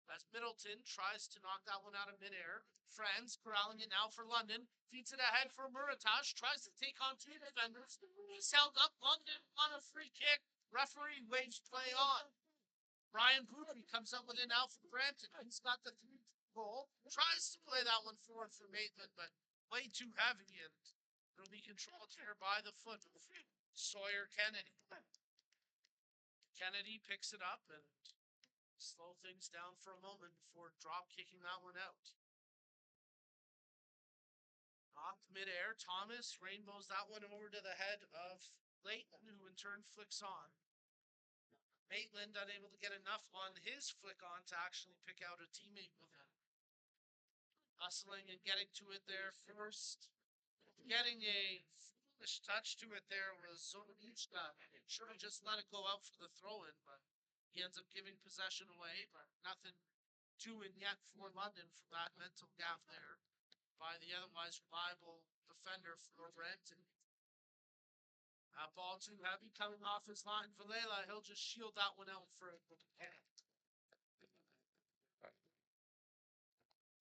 As Middleton tries to knock that one out of midair. Friends corralling it now for London. Feeds it ahead for Muratash. Tries to take on two defenders. He's held up. London on a free kick. Referee waves play on. Brian Goodry comes up with it now for Brampton. He's got the 3 goal. Tries to play that one forward for Maitland, but way too heavy, and it'll be controlled here by the foot of Sawyer Kennedy. Kennedy picks it up and Slow things down for a moment before drop kicking that one out. Knocked midair, Thomas rainbows that one over to the head of Leighton, who in turn flicks on. Maitland unable to get enough on his flick on to actually pick out a teammate with him. Hustling and getting to it there first. Getting a foolish touch to it there was Zodanishka. Should have just let it go out for the throw-in, but he ends up giving possession away, but nothing doing yet for London for that mental gap there by the otherwise reliable defender for Brampton. That ball too heavy coming off his line. Valela, he'll just shield that one out for a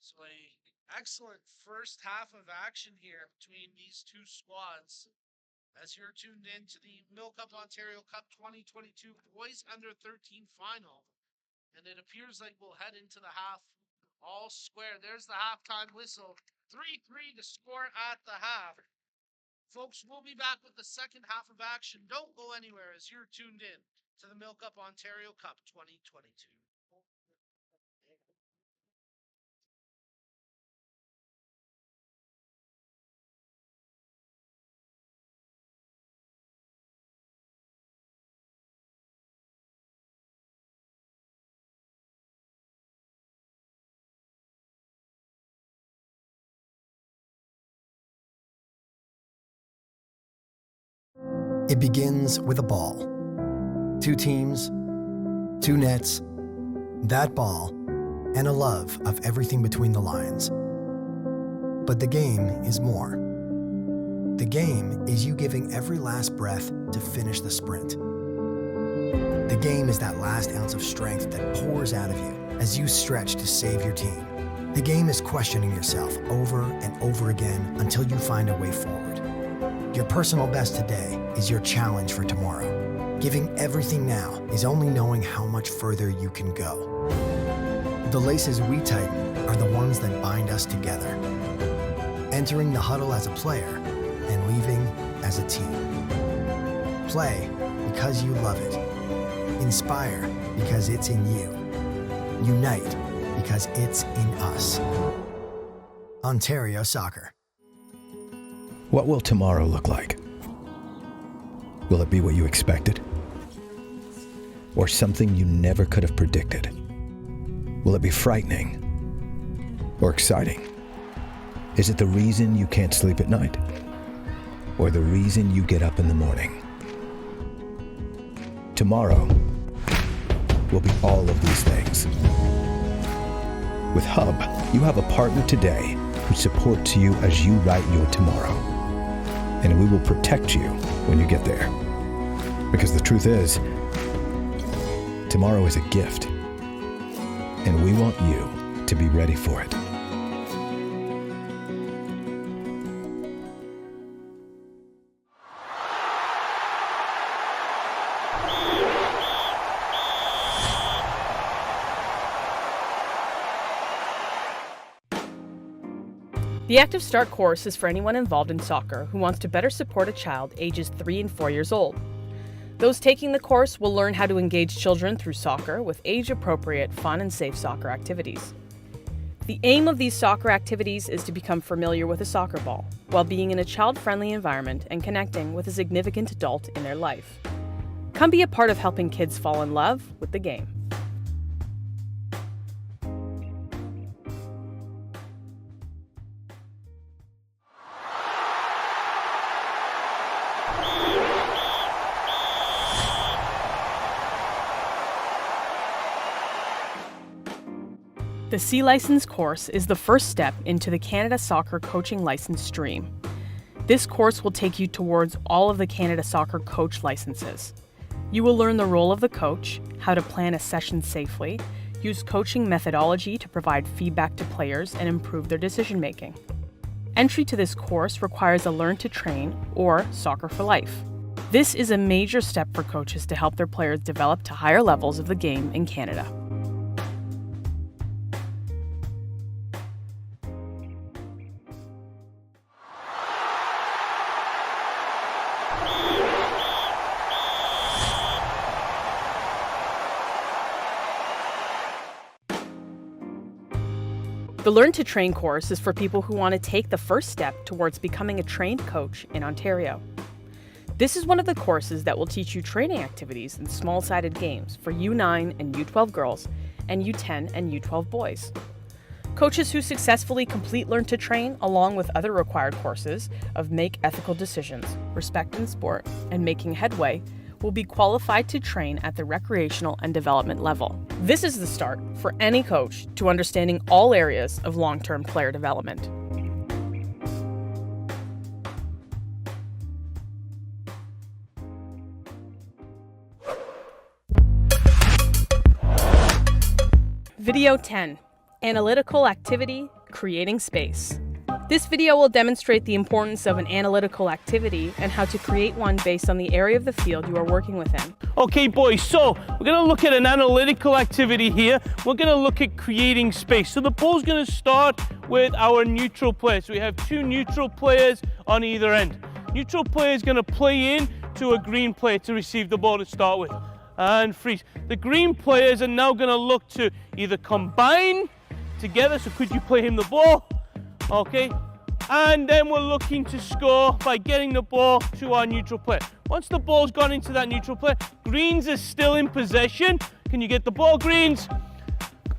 So a excellent first half of action here between these two squads as you're tuned in to the MilkUP Ontario Cup 2022 Boys Under 13 Final. And it appears like we'll head into the half all square. There's the halftime whistle. 3-3 to score at the half. Folks, we'll be back with the second half of action. Don't go anywhere as you're tuned in to the MilkUP Ontario Cup 2022.
It begins with a ball. 2 teams, 2 nets, that ball, and a love of everything between the lines. But the game is more. The game is you giving every last breath to finish the sprint. The game is that last ounce of strength that pours out of you as you stretch to save your team. The game is questioning yourself over and over again until you find a way forward. Your personal best today is your challenge for tomorrow. Giving everything now is only knowing how much further you can go. The laces we tighten are the ones that bind us together. Entering the huddle as a player and leaving as a team. Play because you love it. Inspire because it's in you. Unite because it's in us. Ontario Soccer.
What will tomorrow look like? Will it be what you expected? Or something you never could have predicted? Will it be frightening? Or exciting? Is it the reason you can't sleep at night? Or the reason you get up in the morning? Tomorrow will be all of these things. With Hub, you have a partner today who supports you as you write your tomorrow. And we will protect you when you get there. Because the truth is, tomorrow is a gift. And we want you to be ready for it.
The Active Start course is for anyone involved in soccer who wants to better support a child ages 3 and 4 years old. Those taking the course will learn how to engage children through soccer with age-appropriate, fun and safe soccer activities. The aim of these soccer activities is to become familiar with a soccer ball, while being in a child-friendly environment and connecting with a significant adult in their life. Come be a part of helping kids fall in love with the game. The C License course is the first step into the Canada Soccer Coaching License stream. This course will take you towards all of the Canada Soccer Coach licenses. You will learn the role of the coach, how to plan a session safely, use coaching methodology to provide feedback to players and improve their decision making. Entry to this course requires a Learn to Train or Soccer for Life. This is a major step for coaches to help their players develop to higher levels of the game in Canada. The Learn to Train course is for people who want to take the first step towards becoming a trained coach in Ontario. This is one of the courses that will teach you training activities and small-sided games for U9 and U12 girls and U10 and U12 boys. Coaches who successfully complete Learn to Train, along with other required courses of Make Ethical Decisions, Respect in Sport, and Making Headway, will be qualified to train at the recreational and development level. This is the start for any coach to understanding all areas of long-term player development. Video 10, Analytical Activity, Creating Space. This video will demonstrate the importance of an analytical activity and how to create one based on the area of the field you are working within.
Okay, boys, so we're going to look at an analytical activity here. We're going to look at creating space. So the ball's going to start with our neutral player. So we have two neutral players on either end. Neutral player is going to play in to a green player to receive the ball to start with. And freeze. The green players are now going to look to either combine together, so could you play him the ball? Okay, and then we're looking to score by getting the ball to our neutral player. Once the ball's gone into that neutral player, greens is still in possession. Can you get the ball, greens?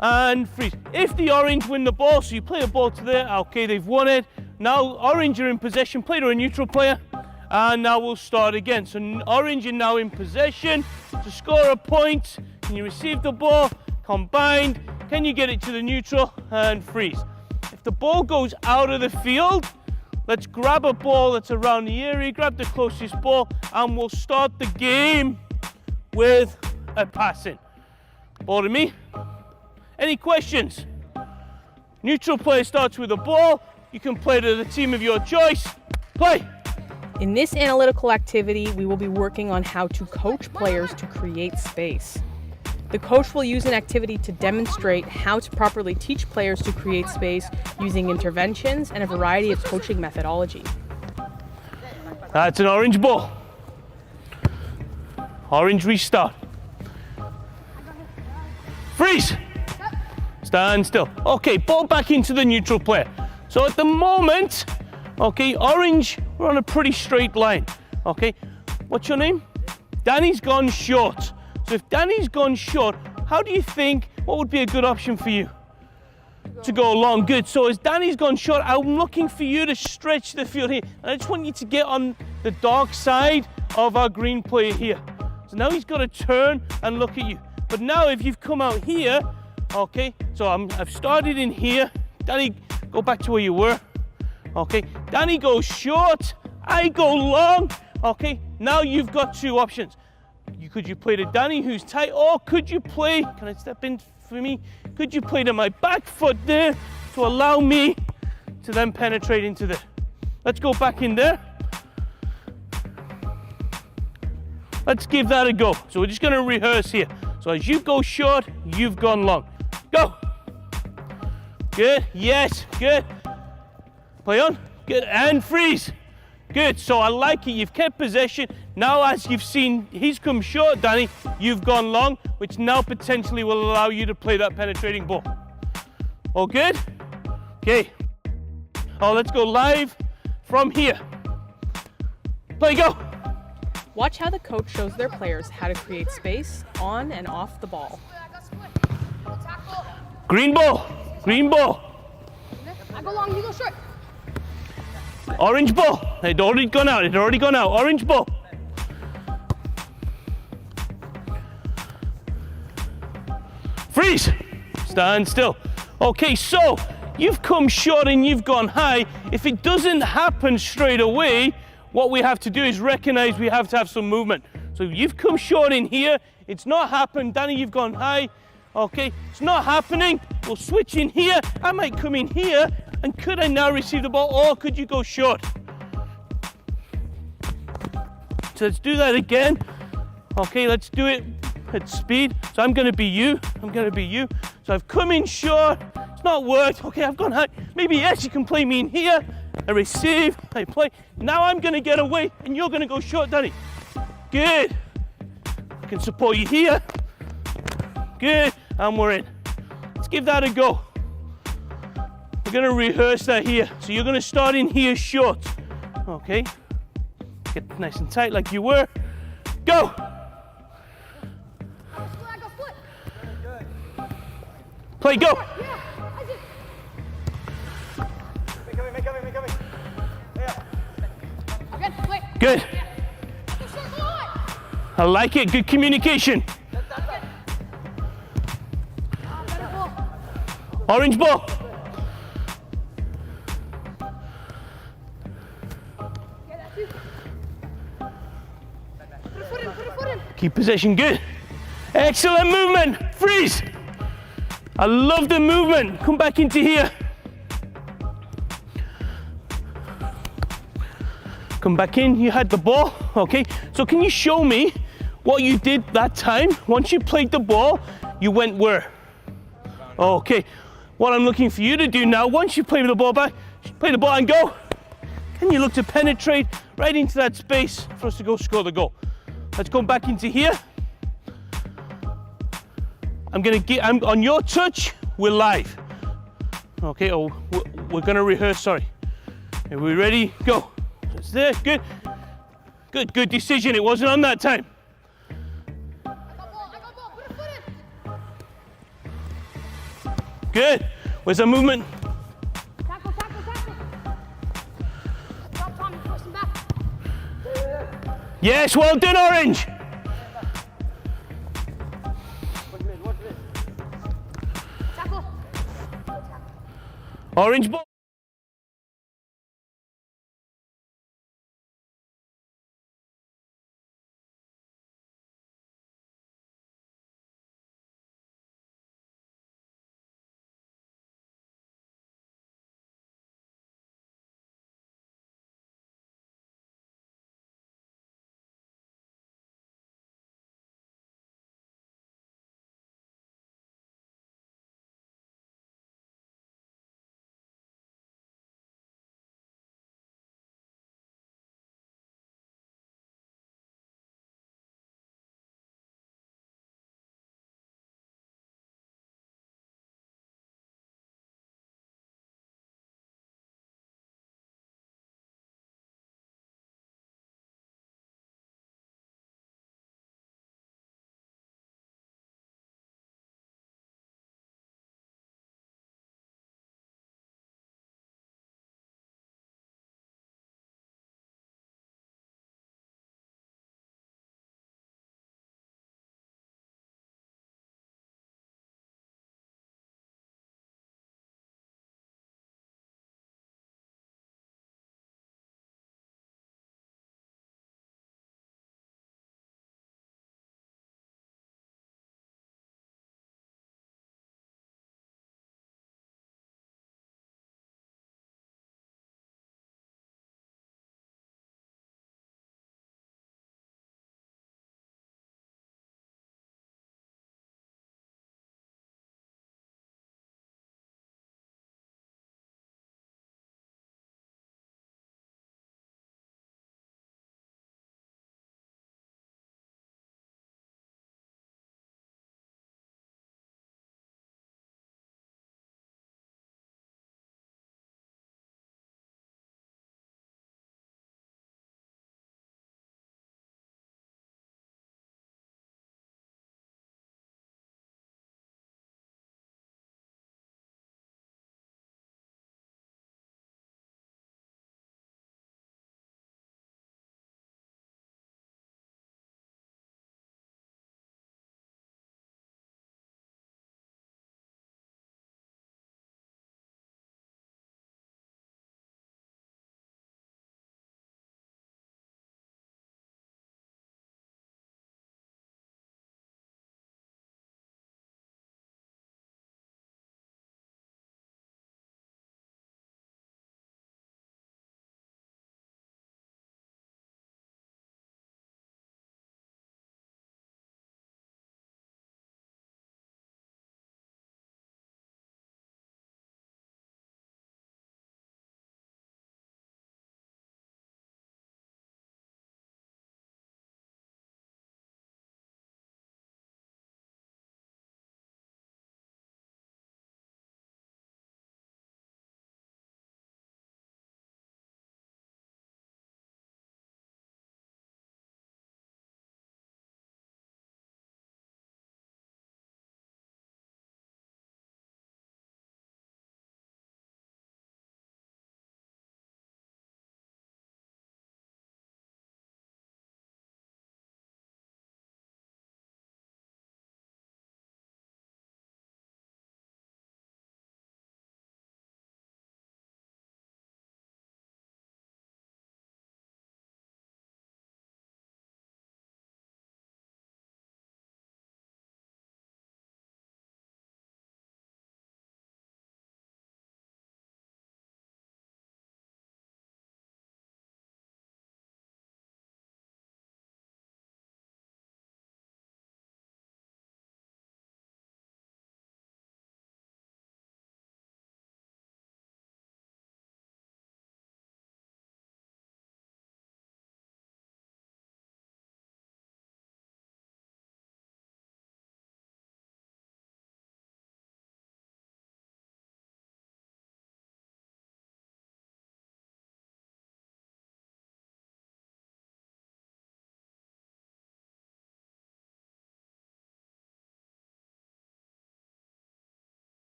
And freeze. If the orange win the ball, so you play a ball to there, okay, they've won it. Now orange are in possession, play to a neutral player, and now we'll start again. So orange are now in possession to score a point. Can you receive the ball? Combined. Can you get it to the neutral? And freeze. If the ball goes out of the field, let's grab a ball that's around the area, grab the closest ball, and we'll start the game with a passing. Ball to me. Any questions? Neutral player starts with a ball. You can play to the team of your choice. Play.
In this analytical activity, we will be working on how to coach players to create space. The coach will use an activity to demonstrate how to properly teach players to create space using interventions and a variety of coaching methodology.
That's an orange ball. Orange restart. Freeze. Stand still. Okay, ball back into the neutral player. So at the moment, okay, orange, we're on a pretty straight line. Okay, what's your name? Danny's gone short. So if Danny's gone short, how do you think, what would be a good option for you? To go long, good. So as Danny's gone short, I'm looking for you to stretch the field here. And I just want you to get on the dark side of our green player here. So now he's got to turn and look at you. But now if you've come out here, okay, so I've started in here. Danny, go back to where you were. Okay, Danny goes short, I go long. Okay, now you've got two options. Could you play to Danny, who's tight, or could you play, can I step in for me? Could you play to my back foot there to allow me to then penetrate into there? Let's go back in there. Let's give that a go. So we're just going to rehearse here. So as you go short, you've gone long. Go. Good. Yes. Good. Play on. Good. And freeze. Good. So I like it. You've kept possession. Now as you've seen, he's come short, Danny. You've gone long, which now potentially will allow you to play that penetrating ball. All good? Okay. Oh, let's go live from here. Play, go.
Watch how the coach shows their players how to create space on and off the ball.
Green ball. Green ball.
I go long, you go short.
Orange ball. It already gone out. It already gone out. Orange ball. Freeze. Stand still. Okay, so you've come short and you've gone high. If it doesn't happen straight away, what we have to do is recognize we have to have some movement. So you've come short in here. It's not happened. Danny, you've gone high. Okay, it's not happening. We'll switch in here. I might come in here. And could I now receive the ball, or could you go short? So let's do that again. Okay, let's do it at speed. So I'm going to be you. I'm going to be you. So I've come in short. It's not worked. Okay, I've gone high. Maybe yes, you can play me in here. I receive. I play. Now I'm going to get away, and you're going to go short, Danny. Good. I can support you here. Good. And we're in. Let's give that a go. We're gonna rehearse that here. So you're gonna start in here short. Okay. Get nice and tight like you were. Go!
I go split.
Play, go!
Yeah, I just. Again, wait.
Good.
Go short, go on.
I like it. Good communication.
Better ball.
Orange ball.
Yeah, that's you. Put a foot in, put a foot in.
Keep possession. Good. Excellent movement. Freeze. I love the movement. Come back into here. Come back in. You had the ball. Okay. So can you show me what you did that time? Once you played the ball, you went where? Okay. What I'm looking for you to do now, once you play the ball back, play the ball and go. Can you look to penetrate right into that space for us to go score the goal? Let's go back into here. I'm on your touch, we're live. Okay, we're gonna rehearse, sorry. Are we ready? Go. It's there, good. Good decision, it wasn't on that time.
I got ball, put a foot in.
Good. Where's the movement?
Tackle. Drop Tommy, push him back.
Yes, well done, Orange.
Tackle.
Orange ball.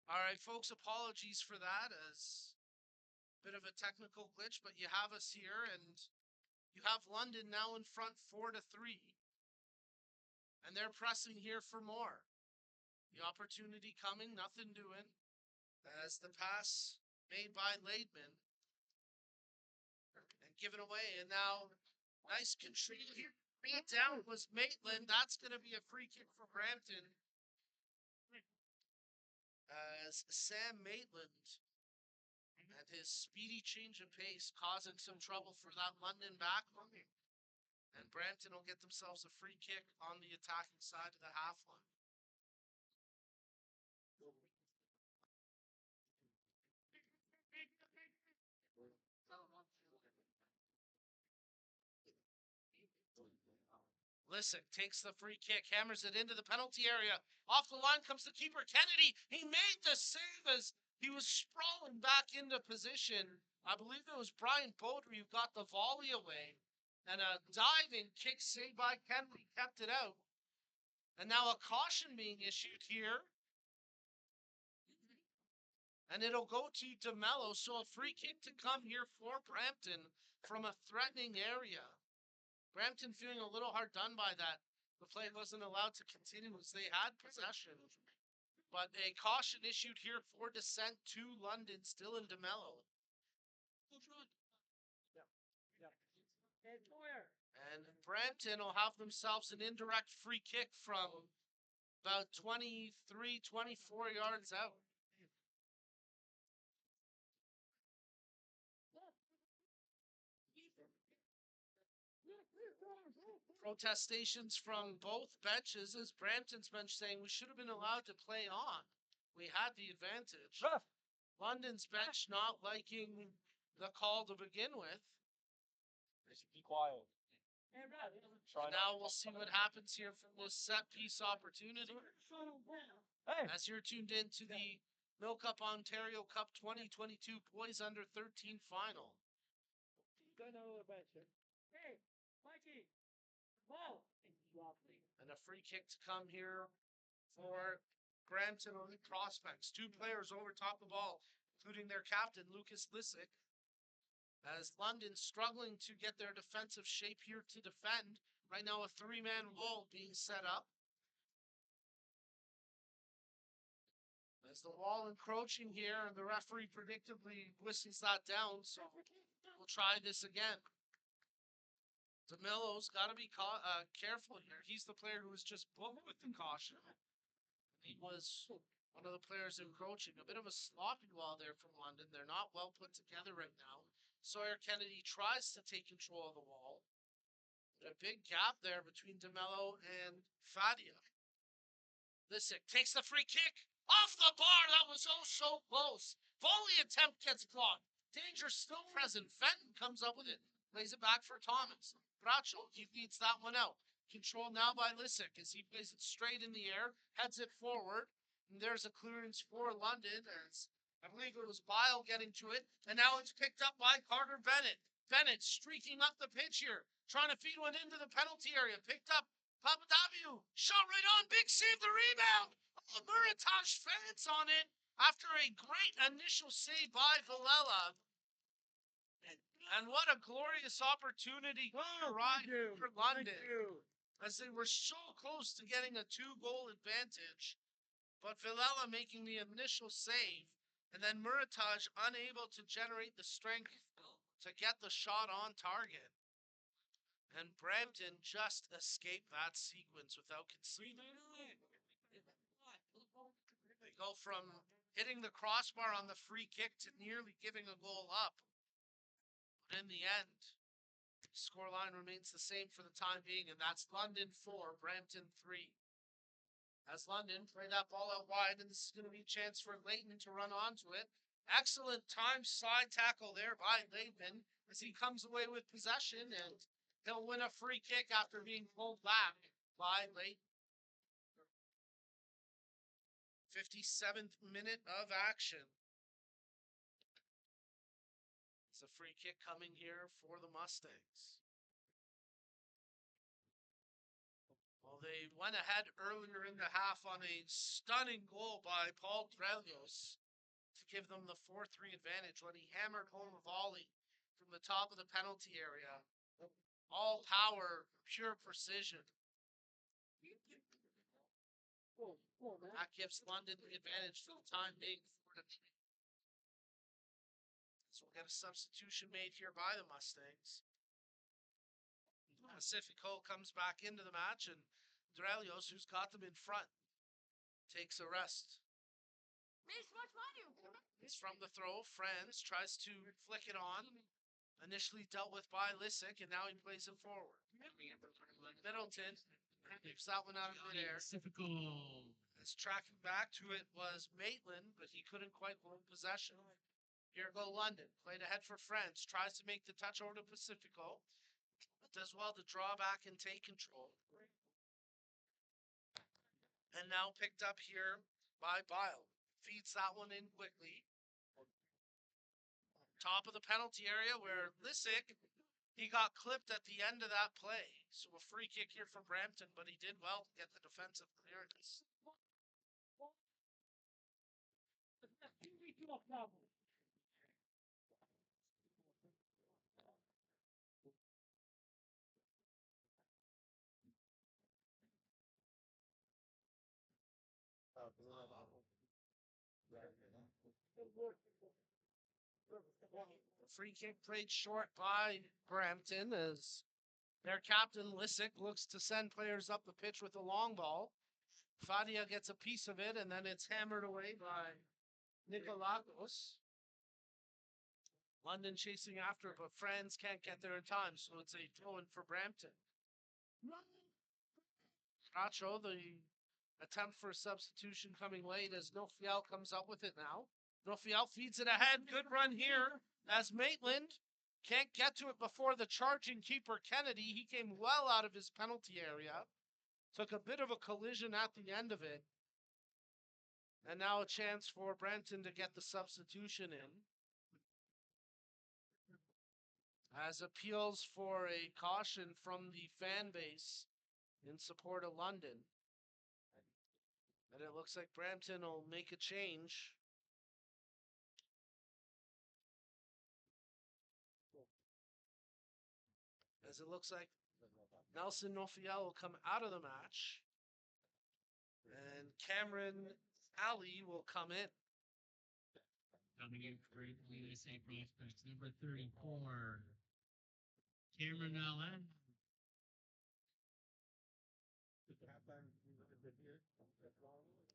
All right, folks, apologies for that as a bit of a technical glitch, but you have us here and you have London now in front 4-3. And they're pressing here for more. The opportunity coming, nothing doing. As the pass made by Laidman and given away. And now, nice control here. Bring it down was Maitland. That's going to be a free kick for Brampton. As Sam Maitland and his speedy change of pace causing some trouble for that London backline. And Brampton will get themselves a free kick on the attacking side of the half line. Lissick takes the free kick, hammers it into the penalty area. Off the line comes the keeper, Kennedy. He made the save as he was sprawling back into position. I believe it was Brian Beaudry who got the volley away. And a diving kick saved by Kennedy kept it out. And now a caution being issued here. And it'll go to DeMello. So a free kick to come here for Brampton from a threatening area. Brampton feeling a little hard done by that. The play wasn't allowed to continue as they had possession. But a caution issued here for descent to London, still in DeMello. And Brampton will have themselves an indirect free kick from about 23, 24 yards out. Protestations from both benches as Brampton's bench saying we should have been allowed to play on. We had the advantage. London's bench not liking the call to begin with.
Be quiet.
Now we'll see what happens here from this set piece opportunity. As you're tuned in to the MilkUP Ontario Cup 2022 Boys Under 13 final. And a free kick to come here for Brampton Elite Prospects. Two players over top the ball, including their captain, Lucas Lissick. As London struggling to get their defensive shape here to defend. Right now a three-man wall being set up. As the wall encroaching here, and the referee predictably whistles that down, so we'll try this again. DeMello's got to be careful here. He's the player who was just booked with the caution. He was one of the players encroaching. A bit of a sloppy wall there from London. They're not well put together right now. Sawyer Kennedy tries to take control of the wall. A big gap there between DeMello and Fadia. Lissick takes the free kick. Off the bar. That was oh so close. Volley attempt gets blocked. Danger still present. Fenton comes up with it. Plays it back for Thomas. Bracho, he feeds that one out. Controlled now by Lissick as he plays it straight in the air. Heads it forward. And there's a clearance for London as I believe it was Bile getting to it. And now it's picked up by Carter Bennett. Bennett streaking up the pitch here. Trying to feed one into the penalty area. Picked up Papadopoulos. Shot right on. Big save the rebound. Oh, Muratash fence on it after a great initial save by Villela. And what a glorious opportunity to ride for London. As they were so close to getting a 2-goal advantage. But Villela making the initial save. And then Muratash unable to generate the strength to get the shot on target. And Brampton just escaped that sequence without conceding. They go from hitting the crossbar on the free kick to nearly giving a goal up. But in the end, the scoreline remains the same for the time being, and that's London 4, Brampton 3. As London play that ball out wide, and this is going to be a chance for Leighton to run onto it. Excellent time side tackle there by Leighton as he comes away with possession, and he'll win a free kick after being pulled back by Leighton. 57th minute of action. It's a free kick coming here for the Mustangs. Well, Well, they went ahead earlier in the half on a stunning goal by Paul Drelios to give them the 4-3 advantage when he hammered home a volley from the top of the penalty area. All power, pure precision. That gives London the advantage for the time being. 4-3. So we'll get a substitution made here by the Mustangs. Pacifico comes back into the match, and Drelios, who's got them in front, takes a rest. It's from the throw. Franz tries to flick it on. Initially dealt with by Lissick, and now he plays it forward. Middleton keeps that one out of midair. As tracking back to it was Maitland, but he couldn't quite hold possession. Here go London. Played ahead for Franz. Tries to make the touch over to Pacifico. Does well to draw back and take control. And now picked up here by Bile. Feeds that one in quickly. Top of the penalty area where Lissick, he got clipped at the end of that play. So a free kick here for Brampton, but he did well to get the defensive clearance. Free kick played short by Brampton as their captain Lissick looks to send players up the pitch with a long ball. Fadia gets a piece of it, and then it's hammered away by Nikolakos. London chasing after, but Franz can't get there in time, so it's a throw-in for Brampton. Nacho, the attempt for a substitution coming late as Nofiel comes up with it now. Nofiel feeds it ahead. Good run here as Maitland can't get to it before the charging keeper Kennedy. He came well out of his penalty area. Took a bit of a collision at the end of it. And now a chance for Brampton to get the substitution in. As appeals for a caution from the fan base in support of London. And it looks like Brampton will make a change. As it looks like Nelson Nofiel will come out of the match. And Cameron Alley will come in.
Coming in for USA Prospects, number 34, Cameron Allen.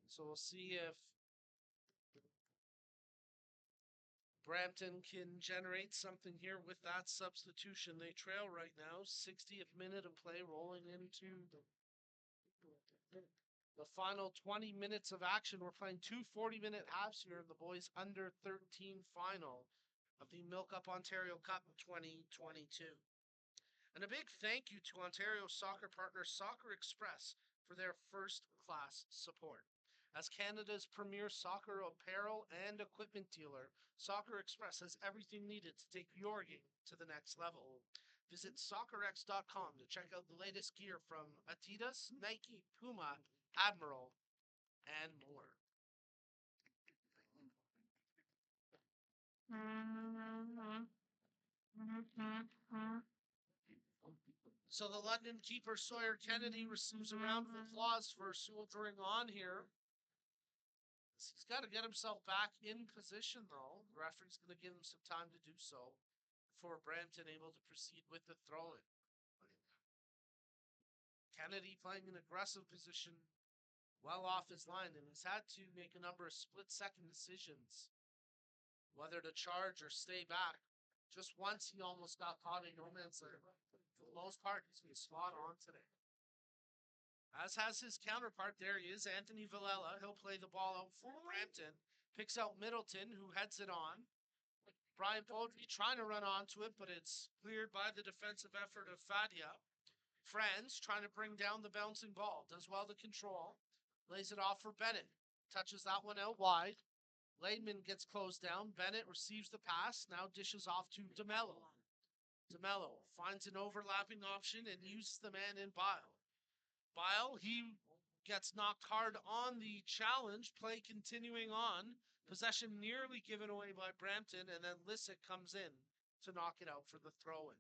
So we'll see if Brampton can generate something here with that substitution. They trail right now, 60th minute of play, rolling into the final 20 minutes of action. We're playing two 40-minute halves here in the boys under 13 final of the MilkUP Ontario Cup 2022. And a big thank you to Ontario soccer partner Soccer Express for their first-class support. As Canada's premier soccer apparel and equipment dealer, Soccer Express has everything needed to take your game to the next level. Visit soccerx.com to check out the latest gear from Adidas, Nike, Puma, Admiral, and more. So the London keeper Sawyer Kennedy receives a round of applause for soldiering on here. He's got to get himself back in position, though. The referee's going to give him some time to do so before Brampton able to proceed with the throw-in. Kennedy playing an aggressive position well off his line, and he's had to make a number of split-second decisions whether to charge or stay back. Just once he almost got caught in no man's land. For the most part, he's been spot on today. As has his counterpart, there he is, Anthony Villela. He'll play the ball out for Brampton. Picks out Middleton, who heads it on. Brian Beaudry trying to run onto it, but it's cleared by the defensive effort of Fadia. Franz trying to bring down the bouncing ball. Does well to control. Lays it off for Bennett. Touches that one out wide. Laidman gets closed down. Bennett receives the pass. Now dishes off to DeMello. DeMello finds an overlapping option and uses the man in Bile. Bile, he gets knocked hard on the challenge. Play continuing on. Possession nearly given away by Brampton, and then Lissick comes in to knock it out for the throw-in.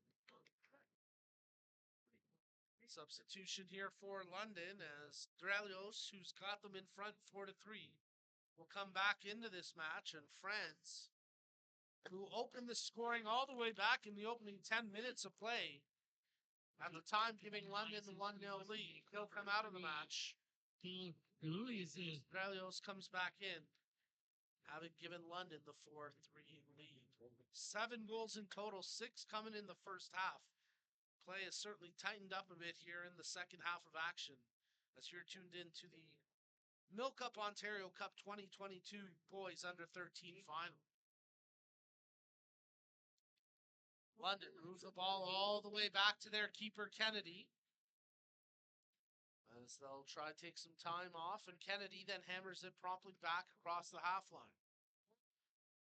Substitution here for London as Drelios, who's got them in front 4-3, will come back into this match, and France, who opened the scoring all the way back in the opening 10 minutes of play, at the time giving London the 1-0 lead, he'll come out of the match. Drelios comes back in, having given London the 4-3 lead. 7 goals in total, 6 coming in the first half. Play has certainly tightened up a bit here in the second half of action as you're tuned in to the MilkUP Ontario Cup 2022 Boys Under 13 final. London moves the ball all the way back to their keeper, Kennedy, as they'll try to take some time off, and Kennedy then hammers it promptly back across the half line.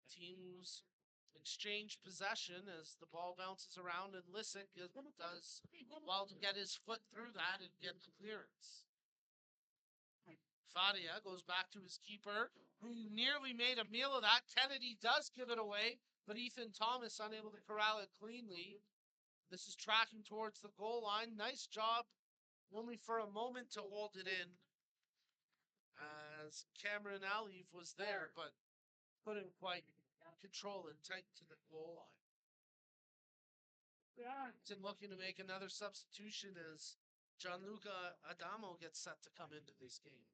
Teams exchange possession as the ball bounces around, and Lissick does well to get his foot through that and get the clearance. Fadia goes back to his keeper, who nearly made a meal of that. Kennedy does give it away, but Ethan Thomas unable to corral it cleanly. This is tracking towards the goal line. Nice job, only for a moment to hold it in, as Cameron Alive was there, but couldn't quite control it tight to the goal line. And looking to make another substitution as Gianluca Adamo gets set to come into this game.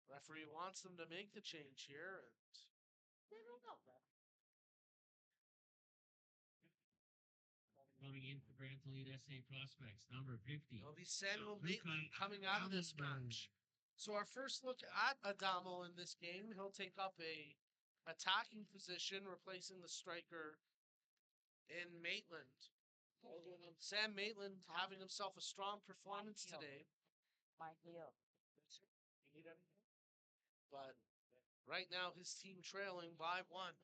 Referee wants them to make the change here, and
Coming in for Brampton Lead SA Prospects, number 50.
it'll be Samuel Maitland coming out of this match. So our first look at Adamo in this game, he'll take up a attacking position, replacing the striker in Maitland. Sam Maitland having himself a strong performance today. But right now his team trailing by 1.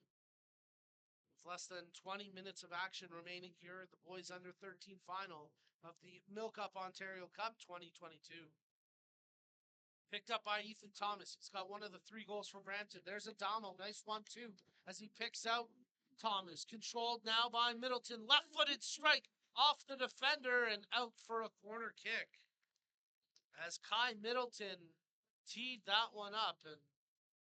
With less than 20 minutes of action remaining here at the Boys Under 13 final of the MilkUP Ontario Cup 2022. Picked up by Ethan Thomas. He's got one of the 3 goals for Brampton. There's Adamo. Nice 1-2 as he picks out Thomas. Controlled now by Middleton. Left-footed strike off the defender and out for a corner kick. As Kai Middleton teed that one up, and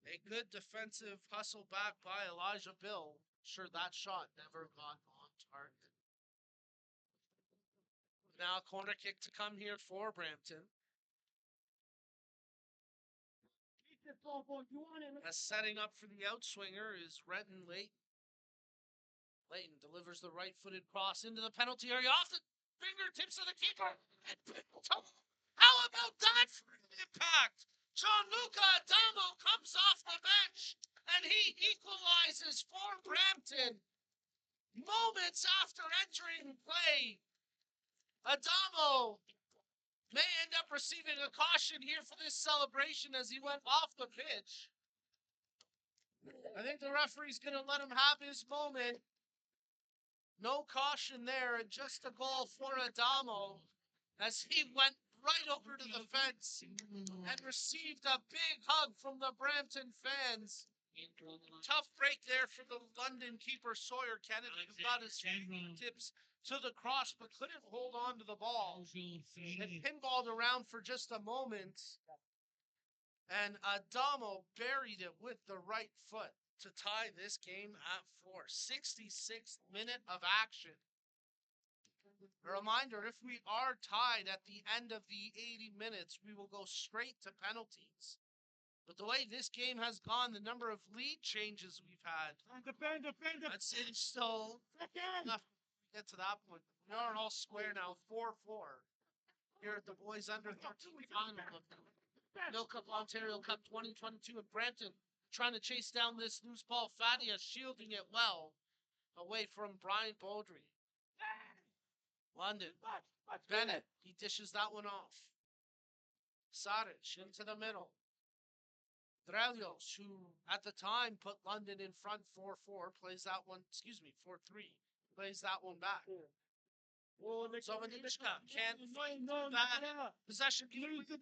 a good defensive hustle back by Elijah Bill. Sure, that shot never got on target. Now a corner kick to come here for Brampton. As setting up for the outswinger is Renton Layton. Layton delivers the right-footed cross into the penalty area off the fingertips of the keeper. How about that for an impact? Gianluca Adamo comes off the bench and he equalizes for Brampton. Moments after entering play, Adamo may end up receiving a caution here for this celebration as he went off the pitch. I think the referee's going to let him have his moment. No caution there, and just a goal for Adamo as he went right over to the fence and received a big hug from the Brampton fans. Tough break there for the London keeper Sawyer Kennedy, who got his tips to the cross but couldn't hold on to the ball. It pinballed around for just a moment, and Adamo buried it with the right foot to tie this game at 4. 66th minute of action. A reminder, if we are tied at the end of the 80 minutes, we will go straight to penalties. But the way this game has gone, the number of lead changes we've had, I'd say still enough to get to that point. We are all square now, 4-4. Here at the Boys Under 13 final of the MilkUP Ontario Cup 2022 in Brampton, trying to chase down this loose ball. Fadia shielding it well away from Brian Baudry. London. Bennett, he dishes that one off. Saric into the middle. Drelios, who at the time put London in front 4-4, plays that one, 4-3. plays that one back. So Manichka can't find that possession.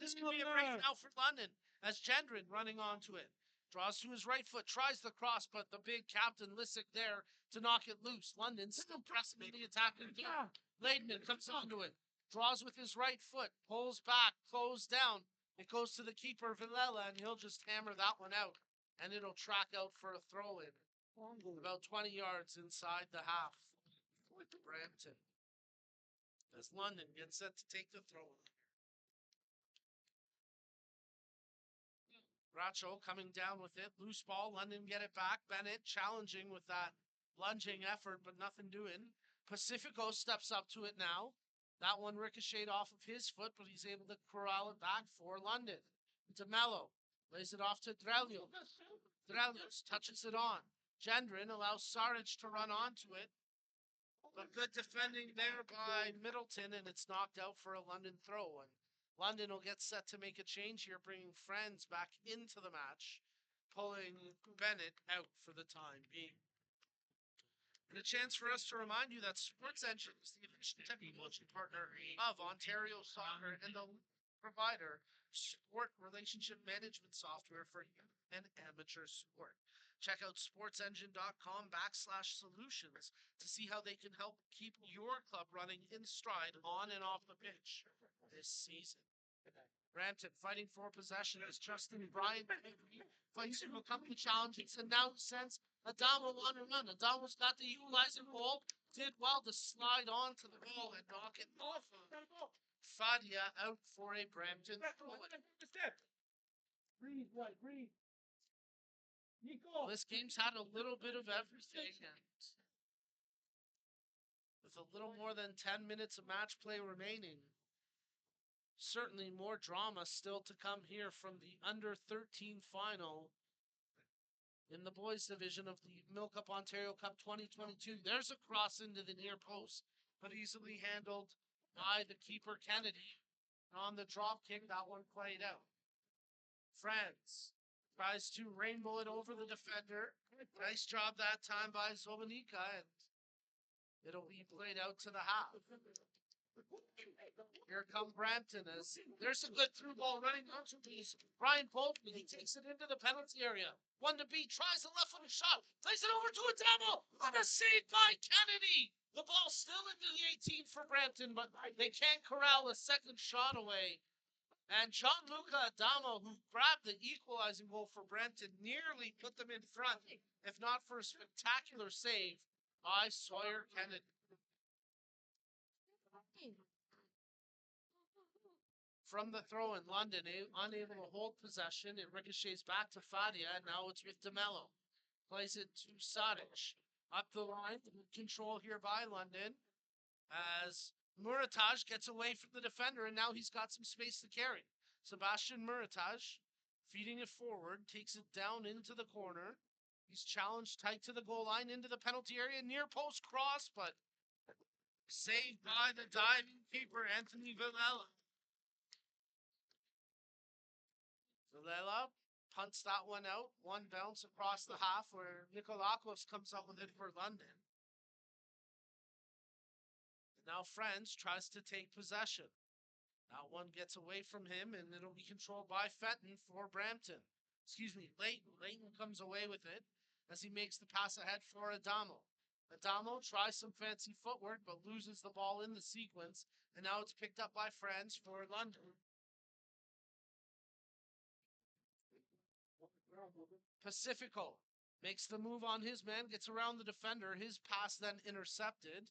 This could be a break now for London as Gendron running onto it. Draws to his right foot, tries the cross, but the big captain Lissick there to knock it loose. London still pressing the attacking game. Laidman comes onto it, draws with his right foot, pulls back, closed down. It goes to the keeper, Villela, and he'll just hammer that one out. And it'll track out for a throw-in. About 20 yards inside the half with Brampton. As London gets set to take the throw-in. Bracho coming down with it. Loose ball. London get it back. Bennett challenging with that lunging effort, but nothing doing. Pacifico steps up to it now. That one ricocheted off of his foot, but he's able to corral it back for London. To Mello. Lays it off to Drelio. Drelios touches it on. Gendron allows Saric to run onto it. But good defending there by Middleton, and it's knocked out for a London throw. And London will get set to make a change here, bringing Friends back into the match, pulling Bennett out for the time being. And a chance for us to remind you that Sports Engine is the official technology partner of Ontario Soccer and the provider sport relationship management software for youth and amateur sport. Check out sportsengine.com/solutions to see how they can help keep your club running in stride on and off the pitch this season. Brampton fighting for possession as Justin Bryant fights to become the challenge. And now sends Adamo on a run. Adamo's got the equalizing goal. Did well to slide onto the ball and knock it off of Fadia out for a Brampton throw. Well, this game's had a little bit of everything. And with a little more than 10 minutes of match play remaining, certainly more drama still to come here from the under-13 final in the boys division of the MilkUP Ontario Cup 2022. There's a cross into the near post, but easily handled by the keeper Kennedy. And on the drop kick, that one played out. Friends tries to rainbow it over the defender. Nice job that time by Zobanika, and it'll be played out to the half. Here come Brampton as there's a good through ball running onto these. Brian Bolton, he takes it into the penalty area. 1 to beat, tries a left-footed shot, plays it over to Adamo. What a save by Kennedy! The ball still into the 18 for Brampton, but they can't corral a second shot away. And Gianluca Adamo, who grabbed the equalizing goal for Brampton, nearly put them in front, if not for a spectacular save by Sawyer Kennedy. From the throw in London, unable to hold possession, it ricochets back to Fadia, and now it's with DeMello. Plays it to Sadic. Up the line, control here by London, as Murataj gets away from the defender, and now he's got some space to carry. Sebastian Murataj, feeding it forward, takes it down into the corner. He's challenged tight to the goal line, into the penalty area, near post cross, but saved by the diving keeper, Anthony Villela. Villela punts that one out. One bounce across the half where Nikolakos comes up with it for London. Now Friends tries to take possession. That one gets away from him, and it'll be controlled by Fenton for Brampton. Leighton. Leighton comes away with it as he makes the pass ahead for Adamo. Adamo tries some fancy footwork, but loses the ball in the sequence, and now it's picked up by Friends for London. Pacifico makes the move on his man, gets around the defender, his pass then intercepted.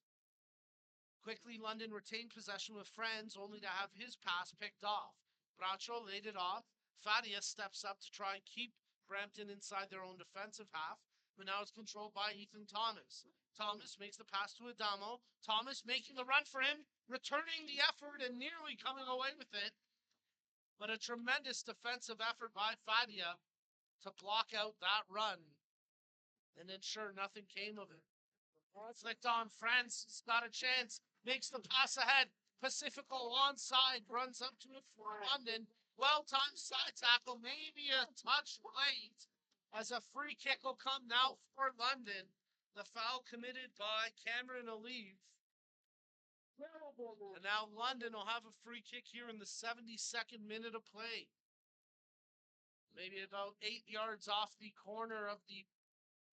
Quickly, London retained possession with Friends, only to have his pass picked off. Bracho laid it off. Fadia steps up to try and keep Brampton inside their own defensive half, but now it's controlled by Ethan Thomas. Thomas makes the pass to Adamo. Thomas making the run for him, returning the effort and nearly coming away with it. But a tremendous defensive effort by Fadia to block out that run and ensure nothing came of it. Flicked on Friends, he's got a chance, makes the pass ahead. Pacifico onside, runs up to it for London. Well-timed side tackle, maybe a touch late, as a free kick will come now for London. The foul committed by Cameron Olive. And now London will have a free kick here in the 72nd minute of play. Maybe about 8 yards off the corner of the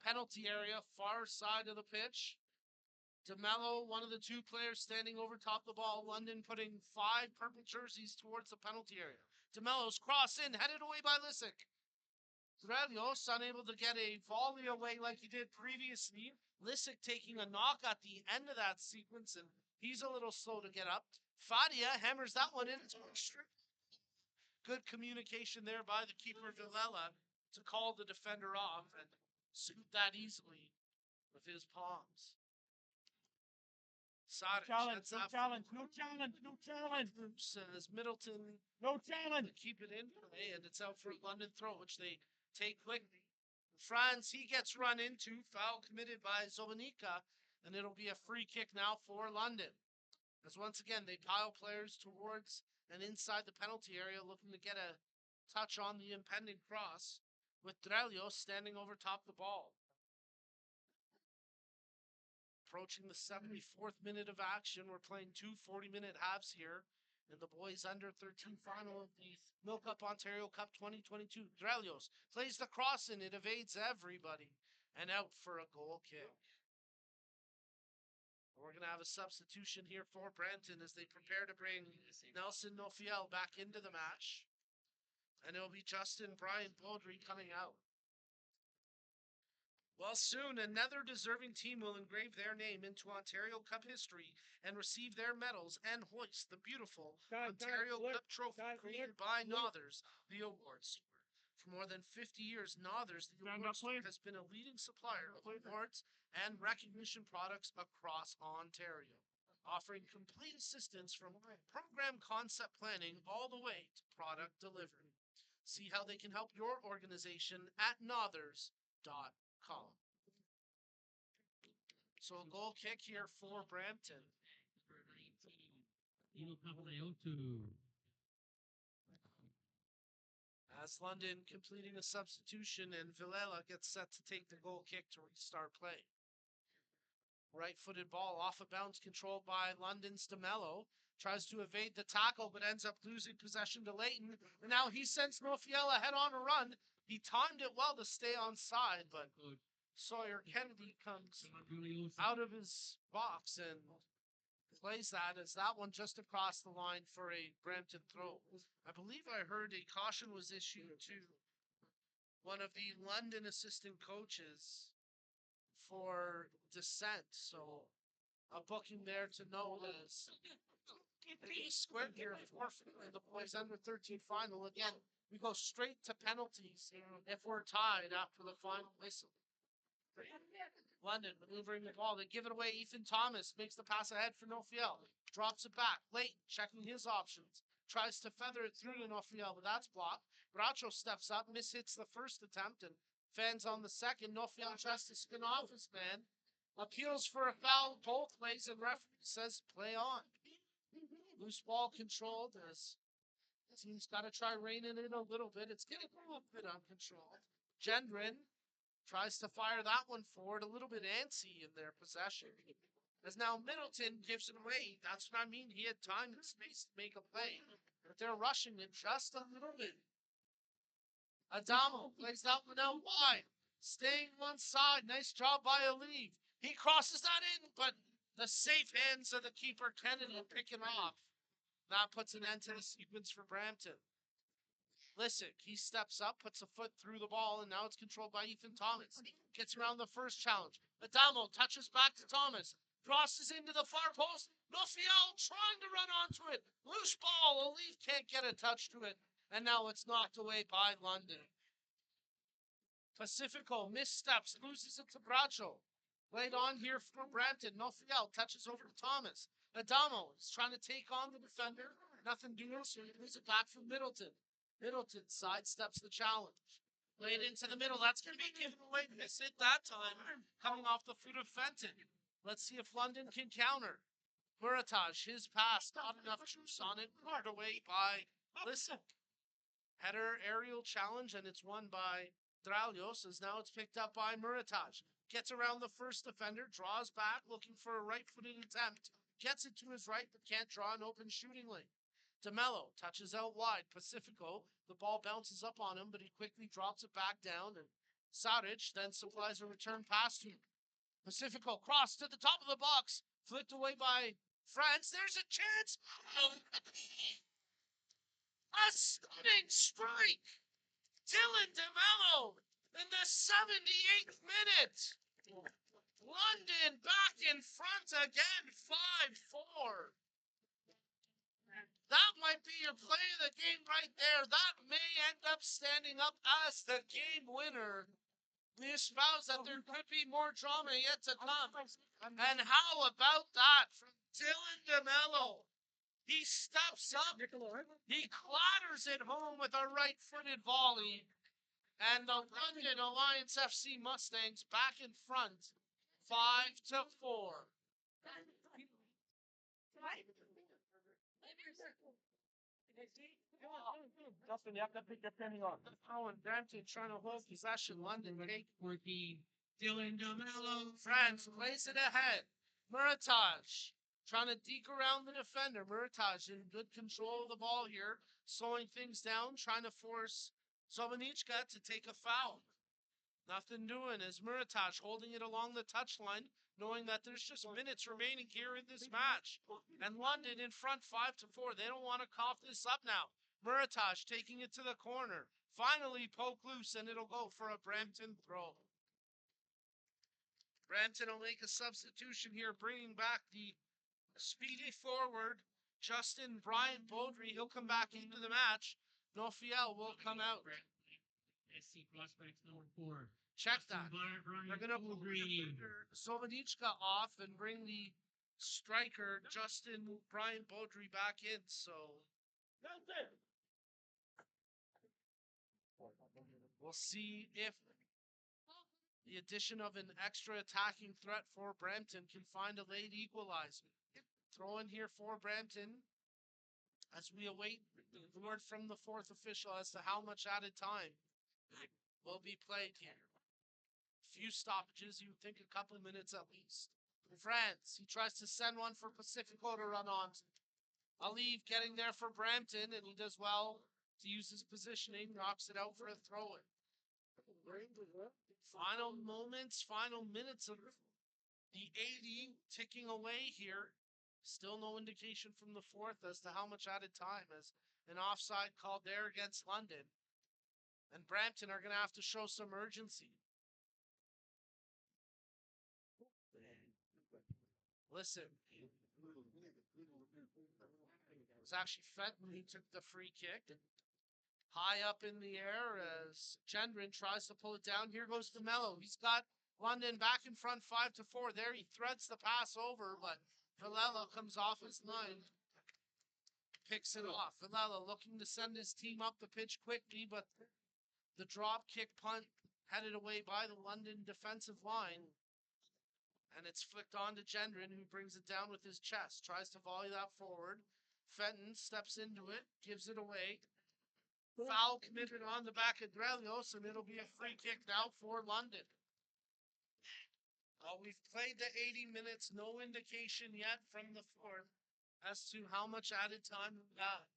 penalty area, far side of the pitch. DeMello, one of the two players standing over top the ball. London putting 5 purple jerseys towards the penalty area. DeMello's cross in, headed away by Lissick. Drelios unable to get a volley away like he did previously. Lissick taking a knock at the end of that sequence, and he's a little slow to get up. Fadia hammers that one in. Good communication there by the keeper Villela to call the defender off and scoop that easily with his palms. Sadic
No challenge.
says Middleton
No challenge.
to keep it in play, and it's out for a London throw, which they take quickly. Franz, he gets run into, foul committed by Zobanika, and it'll be a free kick now for London. As once again, they pile players towards and inside the penalty area, looking to get a touch on the impending cross, with Drelios standing over top the ball. Approaching the 74th minute of action, we're playing 2 40-minute halves here in the boys under 13 final of the MilkUP Ontario Cup 2022. Drelios plays the cross in, it evades everybody, and out for a goal kick. We're going to have a substitution here for Brampton as they prepare to bring Nelson Nofiel back into the match. And it'll be Justin Brian Baudry coming out. Well, soon another deserving team will engrave their name into Ontario Cup history and receive their medals and hoist the beautiful Ontario Cup trophy created by Nothers, the awards. For more than 50 years, Nothers, the awards has been a leading supplier of awards and recognition products across Ontario, offering complete assistance from program concept planning all the way to product delivery. See how they can help your organization at nothers.com. So a goal kick here for Brampton. As London completing a substitution, and Villela gets set to take the goal kick to restart play. Right-footed ball off of bounds, controlled by London's DeMello. Tries to evade the tackle, but ends up losing possession to Leighton. And now he sends Nofiel ahead on a run. He timed it well to stay on side, but Sawyer Kennedy comes out of his box and plays that as that one just across the line for a Brampton throw. I believe I heard a caution was issued to one of the London assistant coaches for dissent. So a booking there to know as the square here for the boys under 13 final. Again, we go straight to penalties if we're tied after the final whistle. London maneuvering the ball. They give it away. Ethan Thomas makes the pass ahead for Nofiel. Drops it back. Leighton checking his options. Tries to feather it through to Nofiel, but that's blocked. Bracho steps up, mishits the first attempt, and fans on the second. Nofiel tries to spin off his man. Appeals for a foul both ways, and referee says play on. Loose ball controlled as team's got to try reining it a little bit. It's getting a little bit uncontrolled. Gendron tries to fire that one forward, a little bit antsy in their possession. As now Middleton gives it away. That's what I mean. He had time and space to make a play, but they're rushing it just a little bit. Adamo plays that one out wide, staying one side. Nice job by Olive. He crosses that in, but the safe hands of the keeper Kennedy picking off. That puts an end to the sequence for Brampton. Lissick, he steps up, puts a foot through the ball, and now it's controlled by Ethan Thomas. Gets around the first challenge. Adamo touches back to Thomas. Crosses into the far post. Nofiel trying to run onto it. Loose ball. Olive can't get a touch to it. And now it's knocked away by London. Pacifico missteps, loses it to Bracho. Laid on here for Brampton. Nofiel touches over to Thomas. Adamo is trying to take on the defender. Nothing doing, so he moves it back from Middleton. Middleton sidesteps the challenge. Laid into the middle. That's going to be given away. Miss it that time. Coming off the foot of Fenton. Let's see if London can counter. Murataj, his pass, not enough juice on it. Cleared away by Lissick. Header aerial challenge, and it's won by Dralios, as now it's picked up by Murataj. Gets around the first defender, draws back, looking for a right-footed attempt. Gets it to his right, but can't draw an open shooting lane. DeMello touches out wide. Pacifico, the ball bounces up on him, but he quickly drops it back down, and Saric then supplies a return pass to him. Pacifico cross to the top of the box, flicked away by France. There's a chance. A stunning strike. Dylan DeMello in the 78th minute. London back in front again, 5-4. That might be your play of the game right there. That may end up standing up as the game winner. We espouse that there could be more drama yet to come. And how about that from Dylan DeMello? He steps up. He clatters it home with a right-footed volley. And the London Alliance FC Mustangs back in front, 5-4.
Justin, you have to pick your penny on.
Oh, and Brampton trying to hold possession. London take
14. Dylan DeMello.
France plays it ahead. Muritage trying to deke around the defender. Muritage in good control of the ball here, slowing things down, trying to force Zobanichka to take a foul. Nothing doing as Muritage holding it along the touchline, knowing that there's just minutes remaining here in this match. And London in front 5-4. They don't want to cough this up now. Muritage taking it to the corner. Finally poke loose, and it'll go for a Brampton throw. Brampton will make a substitution here, bringing back the speedy forward, Justin Bryant Beaudry. He'll come back into the match. Nofiel will come out.
SC Prospects number 4.
Check that. They're going to
pull
Zovanichka off and bring the striker, Justin Bryant Beaudry, back in. So we'll see if the addition of an extra attacking threat for Brampton can find a late equalizer. Throw in here for Brampton as we await the word from the fourth official as to how much added time will be played here. Few stoppages, you think a couple of minutes at least. France, he tries to send one for Pacifico to run on. Aliv getting there for Brampton, and he does well to use his positioning, knocks it out for a throw-in. Final moments, final minutes of the 80 ticking away here. Still no indication from the fourth as to how much added time, as an offside called there against London. And Brampton are going to have to show some urgency. Listen, it was actually Fenton who took the free kick. High up in the air as Gendron tries to pull it down. Here goes DeMello. He's got London back in front 5-4. There he threads the pass over, but Villela comes off his line. Picks it off. Villela looking to send his team up the pitch quickly, but the drop kick punt headed away by the London defensive line. And it's flicked on to Gendron, who brings it down with his chest. Tries to volley that forward. Fenton steps into it, gives it away. Foul committed on the back of Drelios, and it'll be a free kick now for London. Well, we've played the 80 minutes, no indication yet from the fourth as to how much added time we got.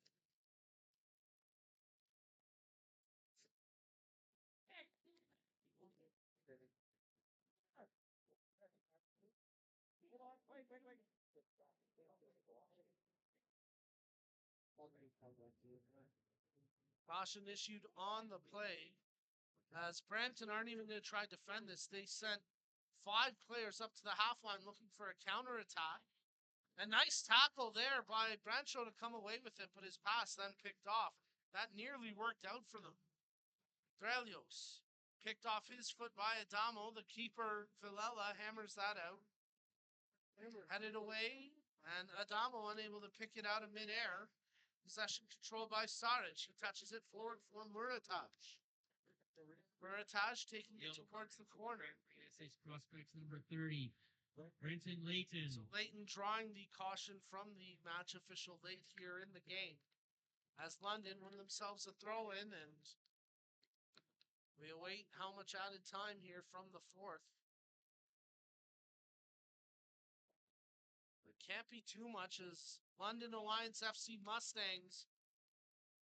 Caution issued on the play, as Brampton aren't even going to try to defend this. They sent 5 players up to the half line looking for a counterattack. A nice tackle there by Brancho to come away with it, but his pass then picked off. That nearly worked out for them. Drelios picked off his foot by Adamo. The keeper, Villela, hammers that out. Headed away, and Adamo unable to pick it out of midair. Possession controlled by Saric. He touches it forward for Muritage. Muritage taking it towards the corner.
SH Prospects number 30. Brenton Layton.
So Layton drawing the caution from the match official late here in the game. As London win themselves a throw-in, and we await how much added time here from the fourth. can't be too much as London Alliance FC Mustangs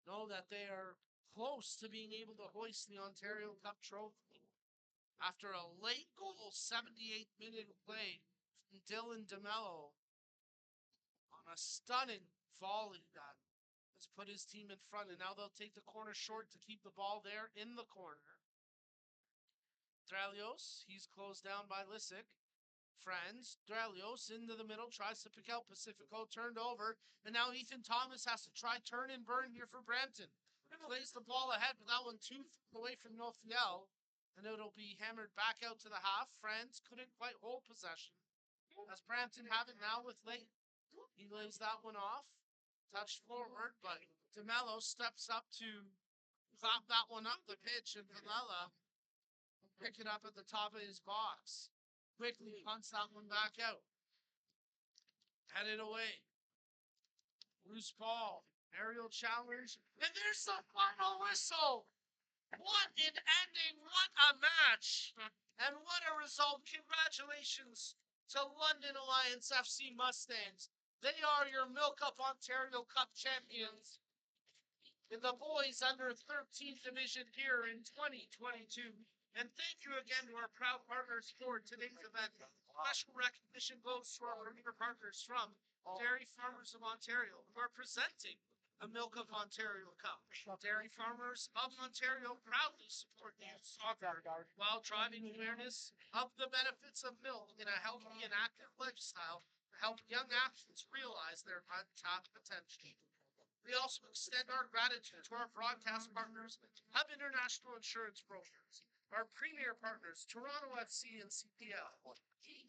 know that they are close to being able to hoist the Ontario Cup trophy. After a late goal, 78th minute play from Dylan DeMello on a stunning volley that has put his team in front, and now they'll take the corner short to keep the ball there in the corner. Dralios, he's closed down by Lissick. Friends, Dralios into the middle, tries to pick out Pacifico, turned over, and now Ethan Thomas has to try turn and burn here for Brampton. Plays the ball ahead, but that one too far away from Nofiel, and it'll be hammered back out to the half. Friends couldn't quite hold possession, as Brampton have it now with Late. He lays that one off, touched forward, but DeMello steps up to clap that one up the pitch, and Villela pick it up at the top of his box. Quickly punts that one back out. Headed away. Loose ball. Aerial challenge. And there's the final whistle. What an ending. What a match. And what a result. Congratulations to London Alliance FC Mustangs. They are your MilkUP Ontario Cup champions in the boys under 13 division here in 2022. And thank you again to our proud partners for today's event. Special recognition goes to our premier partners from Dairy Farmers of Ontario, who are presenting a MilkUP Ontario Cup. Dairy Farmers of Ontario proudly support youth soccer while driving awareness of the benefits of milk in a healthy and active lifestyle to help young athletes realize their untapped potential. We also extend our gratitude to our broadcast partners, Hub International Insurance Brokers, our premier partners, Toronto FC and CPL,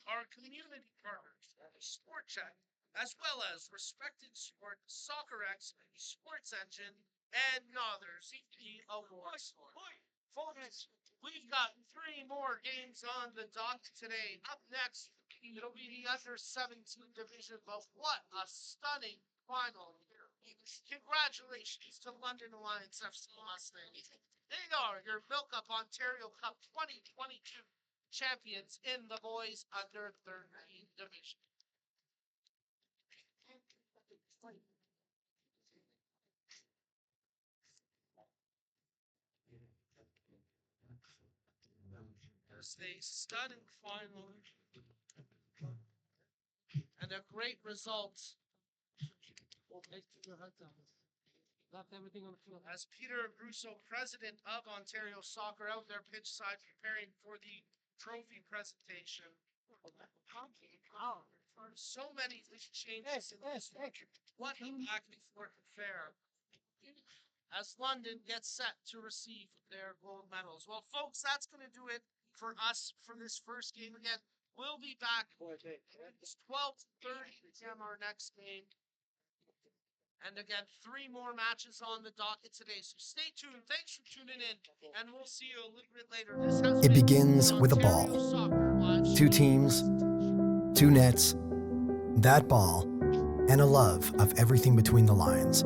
our community partners, Sport Check, as well as Respected Sport, SoccerX, Sports Engine, and others. CP Awards. Folks, we've got 3 more games on the docket today. Up next, it'll be the under 17 division, but what a stunning final here. Congratulations to London Alliance FC Mustangs. They are your MilkUP Ontario Cup 2022 champions in the boys under 13 division. There's a stunning final and a great result. As Peter Russo, president of Ontario Soccer, out there pitch side preparing for the trophy presentation. So many changes in this picture. What a back and forth affair. As London gets set to receive their gold medals. Well, folks, that's going to do it for us for this first game. Again, we'll be back. It's 12:30 p.m. our next game. And again, 3 more matches on the docket today. So stay tuned. Thanks for tuning in. And we'll see you a little bit later.
It begins with a ball. 2 teams, 2 nets, that ball, and a love of everything between the lines.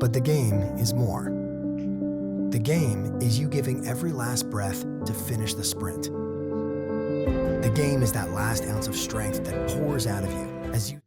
But the game is more. The game is you giving every last breath to finish the sprint. The game is that last ounce of strength that pours out of you as you